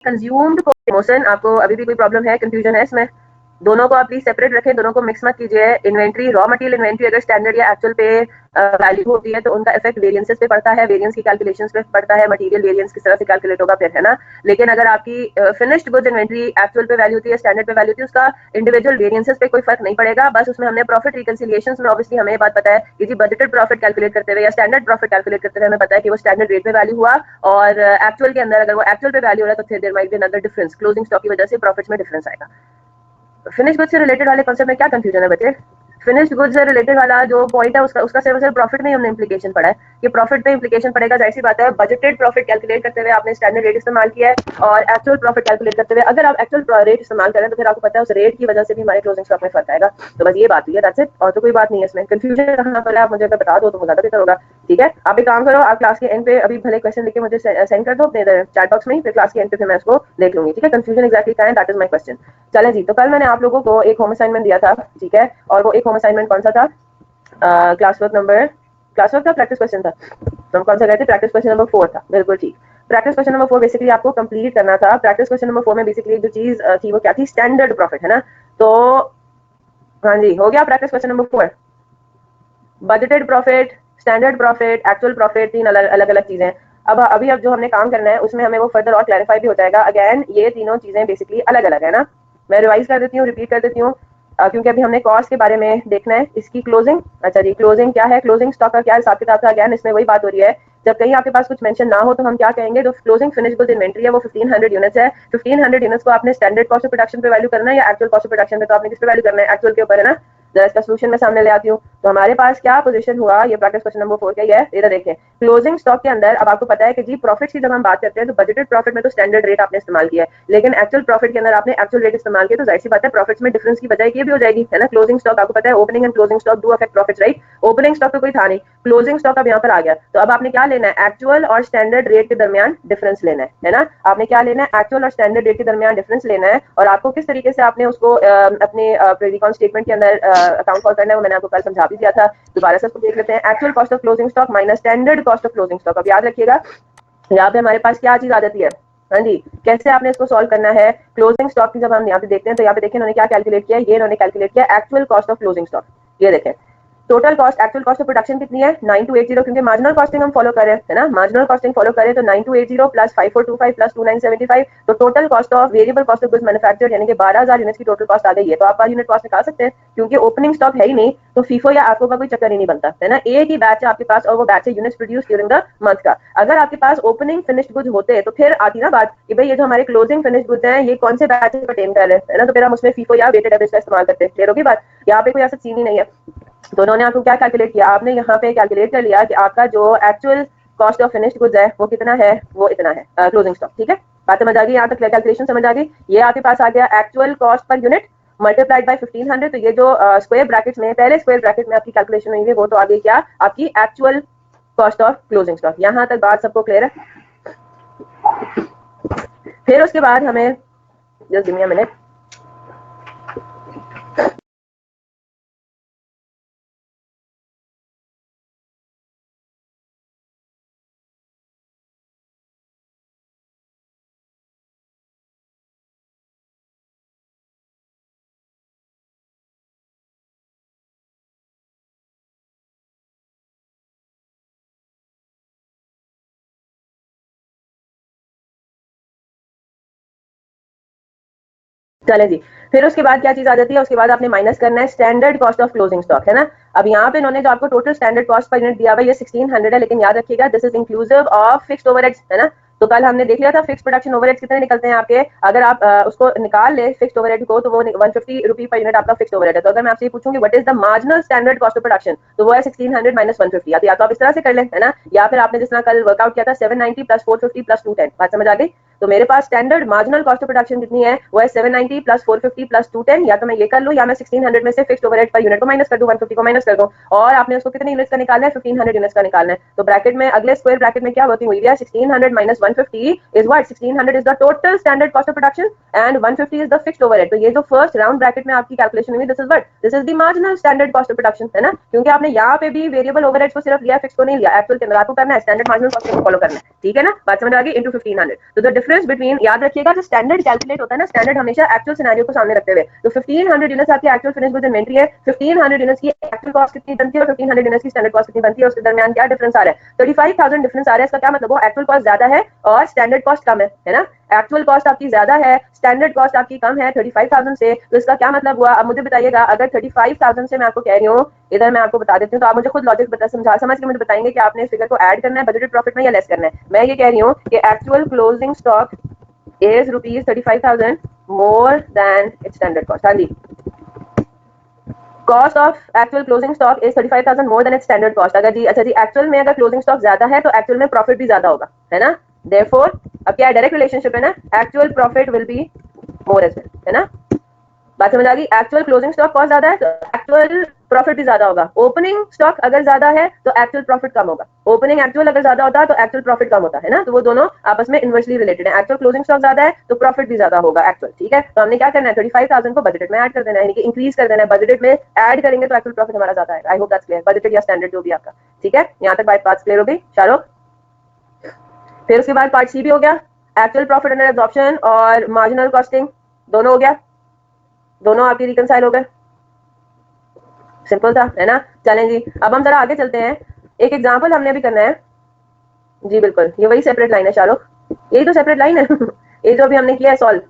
Consumed emotion, आपको अभी भी कोई प्रॉब्लम है, कंफ्यूजन है इसमें? दोनों को आप प्लीज सेपरेट रखें, दोनों को मिक्स मत कीजिए। इन्वेंट्री, रॉ मटेरियल इन्वेंट्री अगर स्टैंडर्ड या एक्चुअल पे वैल्यू होती है तो उनका इफेक्ट वेरिएंसेस पे पड़ता है, वेरिएंस की कैलकुलेशंस पे पड़ता है, मटेरियल वेरिएंस किस तरह से कैलकुलेट होगा फिर, है ना। लेकिन अगर आपकी फिनिश्ड गुड्स इन्वेंट्री एक्चुअल पे वैल्यू होती है, स्टैंडर्ड पे वैल्यू होती है, उसका इंडिविजुअल वेरिएंसेस पे कोई फर्क नहीं पड़ेगा। बस उसमें हमने प्रॉफिट रिकंसिलिएशन में ऑब्वियसली हमें ये बात पता है कि जी बजटेड प्रॉफिट कैलकुलेट करते हुए या स्टैंडर्ड प्रॉफिट कैलकुलेट करते हुए हमें पता है कि वो स्टैंडर्ड रेट में वैल्यू हुआ, और एक्चुअल के अंदर अगर वो एक्चुअल पे वैल्यू हो रहा है तो फिर there might be another difference, closing stock की वजह से प्रॉफिट्स में डिफरेंस आएगा। फिनिश गुड्स से रिलेटेड वाले कॉन्सेप्ट में क्या कंफ्यूजन है बच्चे? फिनिश्ड गुड्स से रिलेटेड वाला जो पॉइंट है उसका सिर्फ सिर्फ प्रॉफिट में ही हमने इंप्लीकेशन पढ़ा है। ये प्रॉफिट पे इंप्लीकेशन पड़ेगा, जाहिर सी बात है। बजटेड प्रॉफिट कैलकुलेट करते हुए आपने स्टैंडर्ड रेट इस्तेमाल किया है, और एक्चुअल प्रॉफिट कैलकुलेट करते हुए अगर आप एक्चुअल रेट इस्तेमाल करें तो फिर आपको पता है उस रेट की वजह से भी हमारे क्लोजिंग स्टॉक में फर्क आएगा। तो बस ये बात हुई है, दैट्स इट, और तो कोई बात नहीं है इसमें। कंफ्यूजन कहाँ पर है आप मुझे अगर बता दो तो ज्यादा बेहतर होगा। ठीक है, आप एक काम करो, आप क्लास के एंड पे अभी भले क्वेश्चन लिख के मुझे सेंड कर दो अपने चैट बॉक्स में, फिर क्लास के एंड पे फिर मैं उसको देख लूंगी। ठीक है, कंफ्यूजन एक्जैक्टली क्या है, दैट इज माय क्वेश्चन। चलें जी, तो कल मैंने आप लोगों को एक होम असाइनमेंट दिया था, ठीक है, और वो एक होम असाइनमेंट कौन सा था? क्लास वर्क था, प्रैक्टिस क्वेश्चन था। तो हम कौन सा गए थे? प्रैक्टिस क्वेश्चन नंबर 4 था, बिल्कुल ठीक। प्रैक्टिस क्वेश्चन नंबर 4 बेसिकली आपको कंप्लीट करना था। प्रैक्टिस क्वेश्चन नंबर 4 में बेसिकली जो चीज थी वो क्या थी? स्टैंडर्ड प्रॉफिट, है ना। तो हाँ जी, हो गया practice question number 4। Budgeted profit, standard profit, actual profit, तीन अलग अलग चीजें। अब जो हमने काम करना है उसमें हमें वो फर्दर और क्लैरिफाई भी हो जाएगा। अगेन ये तीनों चीजें बेसिकली अलग अलग है ना। मैं रिवाइज कर देती हूँ, रिपीट कर देती हूँ, क्योंकि अभी हमने कॉस्ट के बारे में देखना है, इसकी क्लोजिंग। अच्छा जी, क्लोजिंग क्या है, क्लोजिंग स्टॉक का क्या हिसाब किताब था? अगेन इसमें वही बात हो रही है, जब कहीं आपके पास कुछ मेंशन ना हो तो हम क्या कहेंगे? जो क्लोजिंग फिनिश गुड्स इन्वेंट्री है वो 1500 यूनिट्स है। 1500 यूनिट्स को आपने स्टैंडर्ड कॉस्ट ऑफ प्रोडक्शन पे वैल्यू करना है या एक्चुअल कॉस्ट ऑफ प्रोडक्शन पे? तो आपने किस पे वैल्यू करना है? एक्चुअल के ऊपर, है ना। जरा इसका सोल्यूशन मैं सामने ले आती हूँ। तो हमारे पास क्या पोजीशन हुआ, ये प्रैक्टिस क्वेश्चन नंबर 4 का ही है, इधर देखें। क्लोजिंग स्टॉक के अंदर अब आपको पता है कि जी प्रॉफिट की जब हम बात करते हैं तो बजटेड प्रॉफिट में तो स्टैंडर्ड रेट आपने इस्तेमाल किया है, लेकिन एक्चुअल प्रॉफिट के अंदर आपने एक्चुअल रेट इस्तेमाल किया, तो जाहिर सी बात है प्रॉफिट्स में डिफरेंस की बजाय ये भी हो जाएगी, है ना। क्लोजिंग स्टॉक आपको पता है, opening and closing stock do affect profit, right. Opening stock तो कोई था नहीं, क्लोजिंग स्टॉक अब यहाँ पर आ गया, तो अब आपने क्या लेना है? एक्चुअल और स्टैंडर्ड रेट के दरमियान डिफरेंस लेना है ना। आपने क्या लेना है? एक्चुअल और स्टैंडर्ड रेट के दरमियान डिफरेंस लेना है, और आपको किस तरीके से आपने उसको अपने प्रीकॉन स्टेटमेंट के अंदर अकाउंट फॉर करना है वो मैंने आपको कल समझा भी दिया था। दोबारा से उसको देख लेते हैं। Actual cost of closing stock minus standard cost of closing stock. अब याद रखिएगा यहाँ पे हमारे पास क्या चीज आ जाती है, हाँ जी, कैसे आपने इसको सॉल्व करना है। क्लोजिंग स्टॉक की जब हम यहाँ पे देखते हैं तो यहाँ पे देखें इन्होंने क्या कैलकुलेट किया, ये इन्होंने कैलकुलेट किया actual cost of closing stock. ये देखें, total cost, actual cost of production कितनी है? 9280, क्योंकि मार्जिनल कॉस्टिंग हम फॉलो करें, है ना। मार्जिनल कॉस्टिंग फॉलो करें तो 9280 प्लस 5425 प्लस 2975, तो total cost of variable cost of goods manufactured यानी कि 12000 यूनिट्स की टोटल कॉस्ट आ गई है। तो आप पर यूनिट कॉस्ट निकाल सकते हैं, क्योंकि ओपनिंग स्टॉक है ही नहीं तो फीफो या आपको का कोई चक्कर ही नहीं बनता, है ना। एक ही बैच है आपके पास और वो बैच है units produce during the month का। अगर आपके पास ओपनिंग फिनिश्ड गुड्स होते तो फिर आती ना बात कि भाई ये जो हमारे क्लोजिंग फिनिश्ड गुड्स हैं ये कौन से बैच में परटेन कर रहे हैं, है ना। तो फिर हम उसमें फीफो या वेटेड एवरेज का इस्तेमाल करते हैं। क्लियर होगी बात? यहाँ पे कोई ऐसा सीन ही नहीं है। तो उन्होंने आपको क्या कैलकुलेट किया? आपने यहाँ पे कैलकुलेट कर लिया कि आपका जो actual cost of finished goods है वो कितना है, वो इतना है क्लोजिंग स्टॉक। ठीक है, बात समझ आ गई? यहाँ तक कैलकुलेशन समझ आ गई? ये आपके पास आ गया actual cost per unit multiplied by 1500। तो ये जो स्क्वायर ब्रैकेट में, पहले स्क्वायर ब्रैकेट में आपकी कैलकुलेशन हुई है वो तो आ गई क्या? आपकी actual cost of closing stock. यहाँ तक बात सबको क्लियर है? फिर उसके बाद हमें just give me a minute. चले जी, फिर उसके बाद क्या चीज आ जाती है? उसके बाद आपने माइनस करना है standard cost of closing stock, है ना। अब यहाँ पे इन्होंने जो आपको total standard cost per unit दिया हुआ ये 1600 है, लेकिन याद रखिएगा this is inclusive of fixed overheads, है ना। तो कल हमने देख लिया था फिक्स प्रोडक्शन ओवरहेड्स कितने निकलते हैं आपके। अगर आप उसको निकाल ले फिक्स्ड ओवरहेड को तो वो 150 रुपी पर यूनिट आपका फिक्स्ड ओवरहेड है। तो अगर मैं आपसे पूछूंगी what is the marginal standard cost of production, तो वो है 1600 माइनस 150। या तो आप इस तरह से कर लें, है ना, या फिर आपने जिस तरह कल वर्कआउट किया था 790 प्लस 450 प्लस 210। बात समझ आ गई? तो मेरे पास standard marginal cost of production कितनी है? वो है 790 प्लस 450 प्लस 210। या तो मैं ये कर लूं या मैं 1600 में से फिक्स्ड ओवरहेड पर यूनिट को माइनस कर दूं, 150 को माइनस कर दूं, और आपने उसको कितने यूनिट्स का निकालना है? 1500 यूनिट्स का निकालना है। तो ब्रैकेट में अगले स्क्वायर ब्रैकेट में क्या वर्किंग हुई है? 1600 minus 150 is what 1600 is the total standard cost of production and 150 is the fixed overhead. तो ये जो फर्स्ट राउंड ब्रैकेट में आपकी कैलकुलेशन हुई, this is what, this is the marginal standard cost of production, है ना, क्योंकि आपने यहाँ पे भी वेरिएबल ओवरहेड्स को सिर्फ लिया, फिक्स को नहीं लिया। एक्चुअल के अंदर आपको करना है स्टैंडर्ड मार्जिनल कॉस्ट को फॉलो करना है, ठीक है ना, बात समझ आ गई, इनटू 1500। तो द डिफरेंस बिटवीन, याद रखिएगा जो स्टैंडर्ड कैलकुलेट होता है ना, स्टैंडर्ड हमेशा एक्चुअल सिनेरियो को सामने रखते हुए, तो 1500 यूनिट्स आपकी एक्चुअल फिनिश गुड्स इन्वेंटरी है, 1500 यूनिट्स की एक्चुअल कॉस्ट कितनी बनती है और 1500 यूनिट्स की स्टैंडर्ड कॉस्ट कितनी बनती है, उसके दरमियान क्या डिफरेंस आ रहा है, 35000 डिफरेंस आ रहा है। इसका क्या मतलब, वो एक्चुअल कॉस्ट ज्यादा है और स्टैंडर्ड कॉस्ट कम है ना, एक्चुअल कॉस्ट आपकी ज्यादा है, स्टैंडर्ड कॉस्ट आपकी कम है 35000 से। तो इसका क्या मतलब हुआ, अब मुझे बताइएगा, अगर 35000 से मैं आपको कह रही हूँ, इधर मैं आपको बता देती हूँ, तो आप मुझे खुद लॉजिक बता समझ के मुझे बताएंगे कि आपने इस फिगर को ऐड करना है बजटेड प्रॉफिट में या लेस करना है। मैं ये कह रही हूँ कि actual closing stock is rupees 35,000 more than its standard cost. हाँ जी, cost of actual closing stock is 35,000 more than its standard cost. अगर जी, अच्छा जी, एक्चुअल में अगर क्लोजिंग स्टॉक ज्यादा है तो एक्चुअल में प्रॉफिट भी ज्यादा होगा, है ना, देयरफॉर अब क्या डायरेक्ट रिलेशनशिप है ना, actual profit will be more as well, है ना, बात समझ आ गई। एक्चुअल क्लोजिंग स्टॉक कॉस्ट ज्यादा है तो एक्चुअल प्रॉफिट भी ज्यादा होगा। ओपनिंग स्टॉक अगर ज्यादा है तो एक्चुअल प्रॉफिट कम होगा। ओपनिंग एक्चुअल अगर ज्यादा होता है तो एक्चुअल प्रॉफिट कम होता है ना, तो वो दोनों आपस में इनवर्सली रिलेटेड है। एक्चुअल क्लोजिंग स्टॉक ज्यादा है तो प्रॉफिट भी ज्यादा होगा एक्चुअल, ठीक है। तो हमने क्या करना है, 35,000 को बजटेड में ऐड कर देना है, यानी कि इंक्रीज कर देना है। बजटेड में ऐड करेंगे तो एक्चुअल प्रॉफिट हमारा ज्यादा आएगा। I hope that's clear, budgeted या स्टैंडर्ड जो भी आपका, ठीक है। यहाँ तक बात क्लियर हो गई शाहरुख। फिर उसके बाद पार्ट सी भी हो गया, एक्चुअल प्रॉफिट अंडर एब्जॉर्प्शन और मार्जिनल कॉस्टिंग दोनों हो गया, दोनों आपकी रिकंसाइल हो गए, सिंपल था, है ना। चलें जी, अब हम जरा आगे चलते हैं, एक एग्जांपल हमने भी करना है जी। बिल्कुल, ये वही सेपरेट लाइन है शाहरुख, यही तो सेपरेट लाइन है ये जो अभी हमने किया है सॉल्व।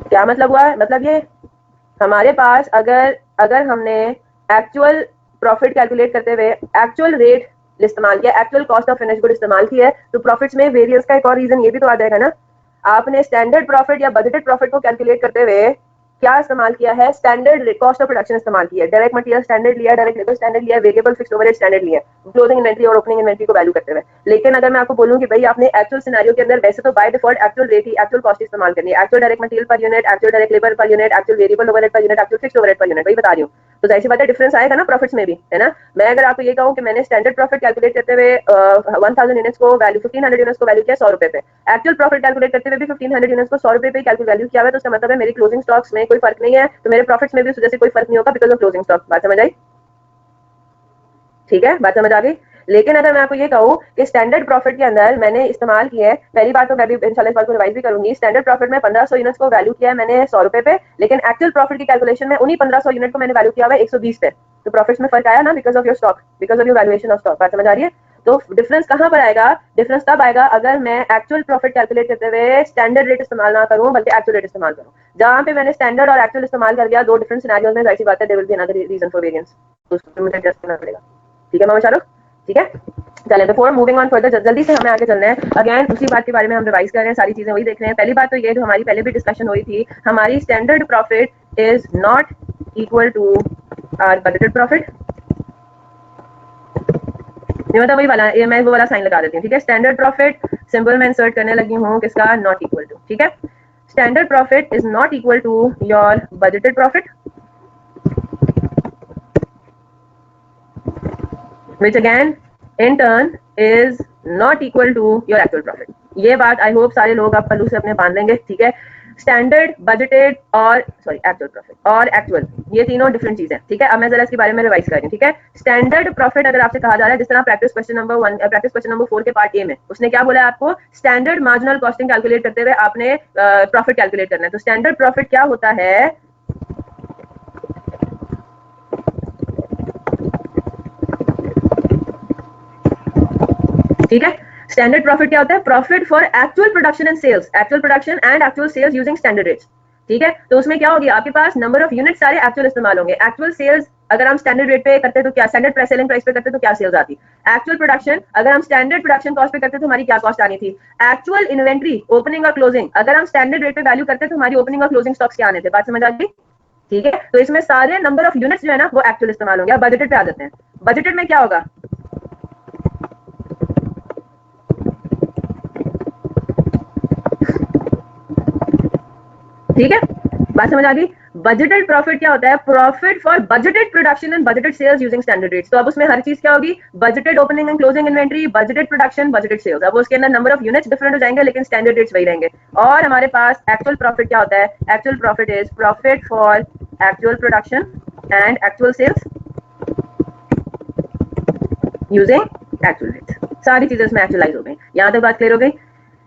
क्या मतलब हुआ है, मतलब ये हमारे पास अगर हमने एक्चुअल प्रॉफिट कैलकुलेट करते हुए एक्चुअल रेट इस्तेमाल किया, actual cost of finish good इस्तेमाल की है, तो प्रॉफिट्स में वेरिएंस का एक और रीजन ये भी तो आ जाएगा ना। आपने स्टैंडर्ड प्रॉफिट या बजटेड प्रॉफिट को कैलकुलेट करते हुए क्या इस्तेमाल किया है, स्टैंडर्ड कॉस्ट ऑफ प्रोडक्शन इस्तेमाल किया है, डायरेक्ट मटेरियल स्टैंडर्ड लिया, डायरेक्ट लेबर स्टैंडर्ड लिया, वेरिएबल फिक्स्ड ओवरहेड स्टैंडर्ड लिया, क्लोजिंग इन्वेंटरी और ओपनिंग इन्वेंटरी को वैल्यू करते हुए। लेकिन अगर मैं आपको बोलूं कि भाई आपने एक्चुअल सिनेरियो के अंदर वैसे तो by default actual rate he, actual cost इस्तेमाल करनी है, actual direct material per unit, actual direct labour per unit, actual variable overhead per unit, actual fixed overhead per unit, वही बता रही हूँ। तो जाहिर सी बात है डिफरेंस आएगा ना प्रॉफिट्स में भी, है ना। मैं अगर आपको ये कहूँ कि मैंने स्टैंडर्ड प्रॉफिट कैलकुलेट करते हुए 1000 यूनिट्स को वैल्यू 1500 यूनिट्स को वैल्यू किया 100 रुपए पे, एक्चुअल प्रॉफिट कैलकुलेट करते हुए भी 1500 यूनिट्स को 100 रुपए पे कैलकुलेट वैल्यू किया हुआ है, तो इसका मतलब है मेरी क्लोजिंग स्टॉक्स में कोई फर्क नहीं है, तो मेरे प्रॉफिट्स में भी उस वजह से कोई फर्क नहीं होगा बिकॉज ऑफ क्लोजिंग स्टॉक। बात समझ आई, ठीक है, बात समझ आ गई। लेकिन अगर मैं आपको ये कहूँ कि स्टैंडर्ड प्रॉफिट के अंदर मैंने इस्तेमाल किया है, पहली बात तो मैं भी इंशाल्लाह इस बात को रिवाइज भी करूंगी, स्टैंडर्ड प्रॉफिट में 1500 यूनिट्स को वैल्यू किया है मैंने 100 रुपए पे, लेकिन एक्चुअल प्रॉफिट की कैलकुलेशन में उन्हीं 1500 यूनिट को मैंने वैल्यू किया हुआ है 120 पे, तो प्रॉफिट्स में फर्क आया ना, because of your stock, because of your valuation of stock. बात समझ आ रही है। तो डिफरेंस कहाँ पर आएगा, डिफरेंस तब आएगा अगर मैं एक्चुअल प्रॉफिट कैलकुलेट करते हुए स्टैंडर्ड रेट इस्तेमाल ना करूं बल्कि एक्चुअल रेट इस्तेमाल करूं। जहां पे मैंने स्टैंडर्ड और एक्चुअल इस्तेमाल कर लिया दो डिफरेंट सिनेरियोज में, जाहिर सी बात है there will be another reason for variance, तो उसको मुझे एडजस्ट करना पड़ेगा, ठीक है मोहम्मद शाहरुख, ठीक है। चलें, बिफोर मूविंग ऑन फर्दर, जल्दी से हमें आगे चलना है। अगेन उसी बात के बारे में हम रिवाइज कर रहे हैं, सारी चीजें वही देख रहे हैं। पहली बात तो ये जो हमारी पहले भी डिस्कशन हुई थी, हमारी standard profit is not equal to our budgeted profit. ये मतलब वही वाला, ये मैं वो वाला साइन लगा देती हूँ, ठीक है। स्टैंडर्ड प्रॉफिट सिंबल मैं इंसर्ट करने लगी हूँ किसका, नॉट इक्वल टू, ठीक है। Standard profit is not equal to your budgeted profit, which again in turn is not equal to your actual profit। ये बात आई होप सारे लोग आप पल्लू से अपने बांध लेंगे, ठीक है। स्टैंडर्ड, बजटेड और सॉरी एक्चुअल प्रॉफिट और एक्चुअल, ये तीनों डिफरेंट चीजें, ठीक है। अब मैं जरा इसके बारे में रिवाइज कर रही हूँ, ठीक है। स्टैंडर्ड प्रॉफिट अगर आपसे कहा जा रहा है, जिस तरह प्रैक्टिस क्वेश्चन नंबर 4 के पार्ट ए में उसने क्या बोला है आपको, स्टैंडर्ड मार्जिनल कॉस्टिंग कैलकुलेट करते हुए आपने प्रॉफिट कैलकुलेट करना है। तो स्टैंडर्ड प्रॉफिट क्या होता है, ठीक है। स्टैंडर्ड प्रॉफिट क्या होता है, profit for actual production and sales, actual production and actual sales using standard rates, ठीक है। तो उसमें क्या होगी, आपके पास नंबर ऑफ यूनिट सारे एक्चुअल इस्तेमाल होंगे। एक्चुअल सेल्स अगर हम स्टैंडर्ड रेट पे करते तो क्या, स्टैंडर्ड प्राइस सेलिंग प्राइस पे करते तो क्या सेल्स आती। एक्चुअल प्रोडक्शन अगर हम स्टैंडर्ड प्रोडक्शन कॉस्ट पे करते तो हमारी क्या कॉस्ट आनी थी। एक्चुअल इन्वेंट्री ओपनिंग और क्लोजिंग अगर हम स्टैंडर्ड रेट पे वैल्यू करते तो हमारी ओपनिंग और क्लोजिंग स्टॉक्स क्या आने थे। बात समझ आ गई, ठीक है। तो इसमें सारे नंबर ऑफ यूनिट्स जो है ना वो एक्चुअल इस्तेमाल होंगे। अब बजटेड पे आ जाते हैं। बजटेड में क्या होगा, ठीक है, बात समझ आ गई। बजटेड प्रॉफिट क्या होता है? Profit for budgeted production and budgeted sales using standard rates. तो अब उसमें हर चीज क्या होगी? Budgeted opening and closing inventory, budgeted production, budgeted sales. अब उसके अंदर नंबर ऑफ यूनिट्स डिफरेंट हो जाएंगे लेकिन स्टैंडर्ड रेट्स वही रहेंगे। और हमारे पास एक्चुअल प्रॉफिट क्या होता है? Actual profit is profit for actual production and actual sales using actual rates. सारी चीजें इसमें एक्चुअलाइज हो गई। यहाँ तक बात क्लियर हो गई?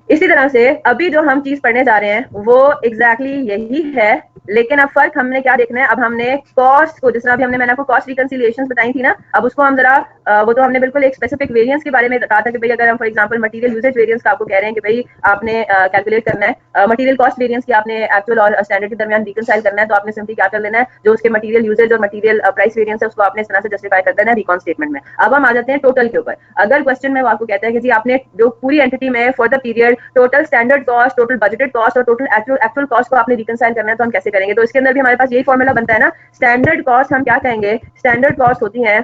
इसी तरह से अभी जो हम चीज पढ़ने जा रहे हैं वो एग्जैक्टली यही है, लेकिन अब फर्क हमने क्या देखना है? अब हमने कॉस्ट को, जिस तरह अभी मैंने आपको कॉस्ट रिकंसिलिएशंस बताई थी ना, अब उसको हम जरा वो तो हमने बिल्कुल एक स्पेसिफिक वेरिएंस के बारे में कहा था कि भाई अगर हम for example material usage variance का आपको कह रहे हैं कि भाई आपने कैलकुलेट करना है मटेरियल कॉस्ट वेरिएंस की, आपने एक्चुअल और स्टैंडर्ड के दरमियान रिकंसाइल करना है, तो आपने सिंपली क्या कर लेना है? जो उसके मटेरियल यूजेज और मटेरियल प्राइस वेरिएंस है उसको आपने इस तरह से जस्टिफाई कर देना है रिकॉन स्टेटमेंट में। अब हम आ जाते हैं टोटल के ऊपर। अगर क्वेश्चन में वो आपको कहता है कि जी आपने जो पूरी एंटिटी में for the period total standard cost, total budgeted cost और टोटल एक्चुअल कॉस्ट को आपने रिकंसाइल करना है, तो हम कैसे करेंगे? तो इसके अंदर भी हमारे पास यही फॉर्मूला बनता है ना। स्टैंडर्ड कॉस्ट हम क्या कहेंगे? स्टैंडर्ड कॉस्ट होती है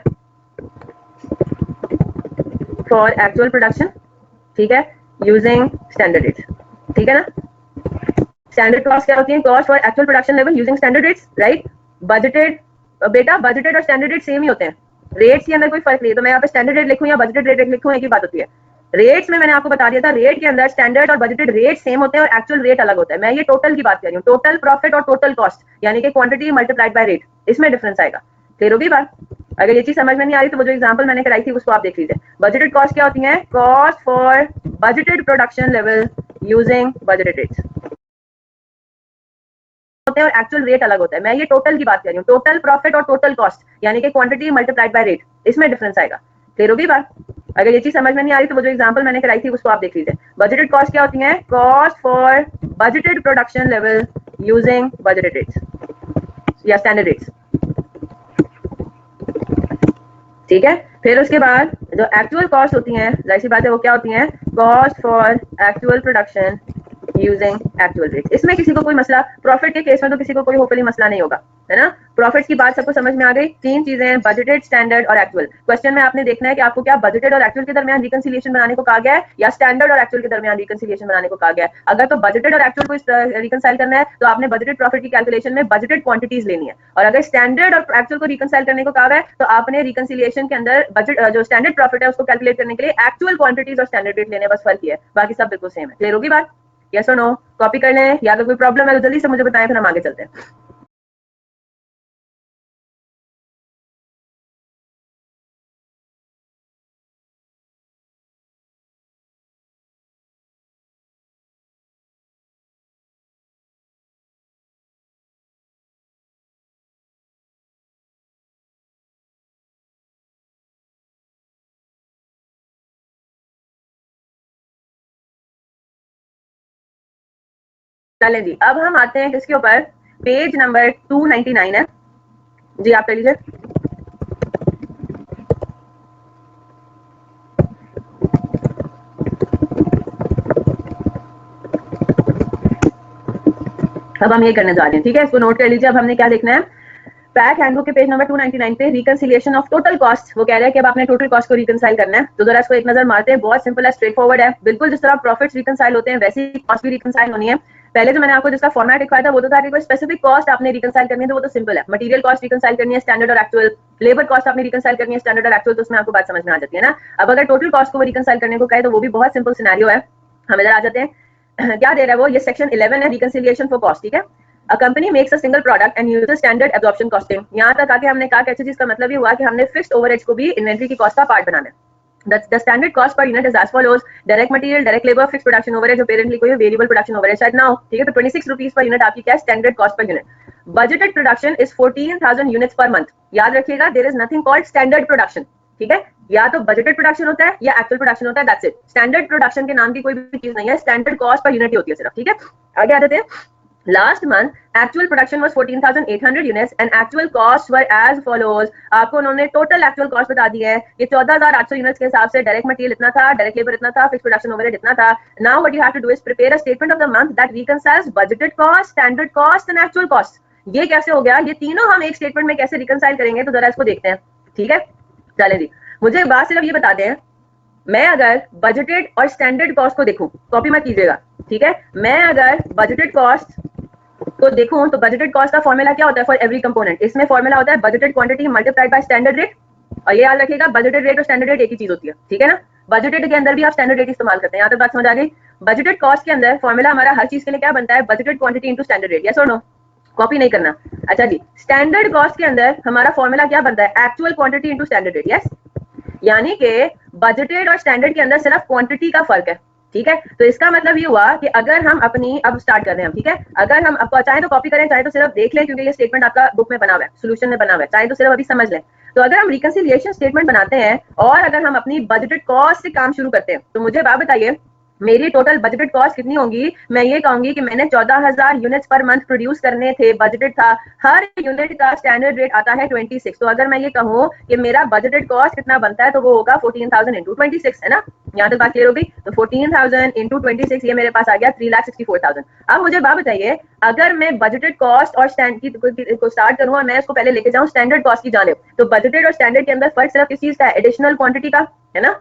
फॉर एक्चुअल प्रोडक्शन, ठीक है, यूजिंग स्टैंडर्ड रेट्स, ठीक है ना। स्टैंडर्ड कॉस्ट क्या होती है? Cost for actual production level using standard rates, right. Budgeted, बेटा बजटेड और स्टैंडर्ड रेट सेम ही होते हैं, रेट्स के अंदर कोई फर्क नहीं है। तो मैं यहाँ पे स्टैंडर्ड रेट लिखूं या बजटेड रेट लिखूं, एक ही बात होती है। रेट्स में मैंने आपको बता दिया था, रेट के अंदर स्टैंडर्ड और बजटेड रेट सेम होते हैं और एक्चुअल रेट अलग होता है। मैं ये टोटल की बात कर रही हूँ, टोटल प्रॉफिट और टोटल कॉस्ट, यानी कि क्वांटिटी मल्टीप्लाइड बाय रेट, इसमें डिफरेंस आएगा। क्लियर होगी बात? अगर ये चीज समझ में नहीं आ रही तो वो जो एग्जांपल मैंने कराई थी उसको आप देख लीजिए। बजटेड कॉस्ट क्या होती है? Cost for budgeted production level using budgeted rates होते हैं और एक्चुअल रेट अलग होता है। मैं ये टोटल की बात कर रही हूँ, टोटल प्रॉफिट और टोटल कॉस्ट, यानी कि क्वांटिटी मल्टीप्लाइड बाय रेट, इसमें डिफरेंस आएगा। क्लियर होगी बात? अगर ये चीज समझ में नहीं आ रही तो वो जो एग्जांपल मैंने कराई थी उसको आप देख लीजिए। बजटेड कॉस्ट क्या होती है? Cost for budgeted production level using budgeted rates या स्टैंडर्ड रेट्स, ठीक है। फिर उसके बाद जो एक्चुअल कॉस्ट होती हैं, जाहिर सी बात है वो क्या होती हैं? Cost for actual production using actual rates. इसमें किसी को कोई मसला, प्रॉफिट के केस में तो किसी को कोई होपफुली मसला नहीं होगा, है ना। प्रॉफिट की बात सबको समझ में आ गई। तीन चीजें हैं, बजटेड, स्टैंडर्ड और एक्चुअल। क्वेश्चन में आपने देखना है कि आपको क्या बजटेड और एक्चुअल के दरमियान रिकंसिलिएशन बनाने को कहा गया है या स्टैंडर्ड और एक्चुअल के दरमियान रिकंसिलिएशन बनाने को कहा गया है। अगर तो बजटेड और एक्चुअल को रिकंसाइल करना है तो आपने बजटेड प्रॉफिट की कैलकुलेशन में बजटेड क्वांटिटीज लेनी है, और अगर स्टैंडर्ड और एक्चुअल को रिकंसाइल करने को कहा है तो आपने रिकंसिलिएशन के अंदर बजट जो स्टैंडर्ड प्रॉफिट है उसको कैलकुलेट करने के लिए एक्चुअल क्वांटिटीज और स्टैंडर्ड रेट लेने, बस फर्क ही है, बाकी सब बिल्कुल सेम है। क्लियर होगी बात? यस और नो? कॉपी कर लें, या अगर कोई प्रॉब्लम है तो जल्दी से मुझे बताएं, फिर हम आगे चलते हैं। चलें जी, अब हम आते हैं किसके ऊपर? पेज नंबर 299 है जी, आप कर लीजिए। अब हम ये करने जा रहे हैं, ठीक है, इसको नोट कर लीजिए। अब हमने क्या देखना है? पैक हैंडबुक के पेज नंबर 299 पे रिकंसिलिएशन ऑफ टोटल कॉस्ट, वो कह रहा है कि अब आपने टोटल कॉस्ट को रिकंसाइल करना है। तो जरा इसको एक नजर मारते हैं, बहुत सिंपल है, स्ट्रेट फॉरवर्ड है, बिल्कुल जिस तरह प्रॉफिट्स रिकंसाइल होते हैं वैसे ही कॉस्ट भी रिकंसाइल होनी है। पहले जो मैंने आपको जिसका फॉर्मेट दिखाया था वो तो था कि कोई स्पेसिफिक कॉस्ट आपने रिकंसाइल करनी है, तो वो तो सिंपल है, मटेरियल कॉस्ट रिकंसाइल करनी है स्टैंडर्ड और एक्चुअल, लेबर कॉस्ट आपने रिकंसाइल करनी है स्टैंडर्ड और एक्चुअल, तो उसमें आपको बात समझ में आ जाती है ना। अब अगर टोटल कॉस्ट को वो रिकंसाइल करने को कहे तो वो भी बहुत सिंपल सिनेरियो है। हम इधर आ जाते हैं, क्या दे रहा है वो? ये सेक्शन 11 है, रिकंसिलिएशन फॉर कॉस्ट, ठीक है। A company makes a single product and uses standard absorption costing। यहाँ तक आके हमने कहा कि अच्छा, जिसका मतलब ये हुआ कि हमने फिक्स्ड ओवरहेड्स को भी इन्वेंट्री की कॉस्ट का पार्ट बनाना है। The standard cost per unit is as follows: direct material, direct labor, fixed production overhead, जो पेरेंटली कोई वेरिएबल प्रोडक्शन ओवरहेड शायद ना हो, ठीक है। तो 26 रुपीज पर यूनिट आपकी क्या? Standard cost per unit. Budgeted production is 14,000 units per month. याद रखिएगा, there is nothing called standard production, ठीक है। या तो बजटेड प्रोडक्शन होता है या एक्चुअल प्रोडक्शन होता है, दैट्स इट। स्टैंडर्ड प्रोडक्शन के नाम की कोई भी चीज नहीं है, स्टैंडर्ड कॉस्ट पर यूनिट ही होती है सिर्फ, ठीक है। आगे आ जाते हैं। Last month, actual production was 14,800 units and actual costs were as follows। आपको उन्होंने टोटल एक्चुअल कॉस्ट बता दी है कि 14,800 यूनिट्स के हिसाब से डायरेक्ट मटेरियल इतना था, डायरेक्ट लेबर इतना था, फिक्स्ड प्रोडक्शन ओवरहेड इतना था। Now what you have to do is prepare a statement of the month that reconciles budgeted cost, standard cost and actual cost. ये कैसे हो गया? ये तीनों हम एक स्टेटमेंट में कैसे रिकंसाइल करेंगे, तो जरा इसको देखते हैं, ठीक है। चलें जी, मुझे एक बात सिर्फ ये बता दें, मैं अगर बजटेड और स्टैंडर्ड कॉस्ट को देखूं, कॉपी मत कीजिएगा, ठीक है। मैं अगर बजटेड कॉस्ट तो देखो तो बजटेड कॉस्ट का फॉर्मूला क्या होता है फॉर एवरी कंपोनेंट, इसमें फॉर्मूला होता है budgeted quantity multiplied by standard rate. और ये याद रखिएगा बजटेड रेट और स्टैंडर्ड रेट एक ही चीज होती है, ठीक है ना। बजटेड के अंदर भी आप स्टैंडर्ड रेट इस्तेमाल करते हैं, यहाँ तक बात समझ आ गई। बजटेड कॉस्ट के अंदर फॉर्मूला हमारा हर चीज के लिए क्या बनता है, budgeted quantity into standard rate, yes और नो, कॉपी नहीं करना। अच्छा जी, स्टैंडर्ड कॉस्ट के अंदर हमारा फॉर्मूला क्या बनता है, actual quantity into standard rate, yes. यानी कि बजटेड और स्टैंडर्ड के अंदर सिर्फ क्वांटिटी का फर्क है, ठीक है। तो इसका मतलब ये हुआ कि अगर हम अपनी, अब स्टार्ट कर रहे हैं हम, ठीक है। अगर हम आपको चाहे तो कॉपी करें, चाहे तो सिर्फ देख लें, क्योंकि ये स्टेटमेंट आपका बुक में बना हुआ है, सोल्यूशन में बना हुआ है, चाहे तो सिर्फ अभी समझ लें। तो अगर हम रिकंसिलिएशन स्टेटमेंट बनाते हैं और अगर हम अपनी बजटेड कॉस्ट से काम शुरू करते हैं, तो मुझे बात बताइए मेरी टोटल बजटेड कॉस्ट कितनी होगी। मैं ये कहूंगी कि मैंने 14,000 यूनिट्स पर मंथ प्रोड्यूस करने थे, बजटेड था, हर यूनिट का स्टैंडर्ड रेट आता है 26। तो अगर मैं ये कहूँ कि मेरा बजटेड कॉस्ट कितना बनता है, तो वो होगा 14,000 इंटू 26, है ना। यहाँ तक बात क्लियर हो गई। तो 14,000 इंटू 26 ये मेरे पास आ गया 3,64,000। अब मुझे बात बताइए, अगर मैं बजटेड कॉस्ट और स्टैंड की को स्टार्ट करूँ और मैं इसको पहले लेके जाऊँ स्टैंडर्ड कॉस्ट की जानिब, तो बजटेड और स्टैंडर्ड के अंदर फर्क सिर्फ किस चीज का है, एडिशनल क्वांटिटी का, है ना।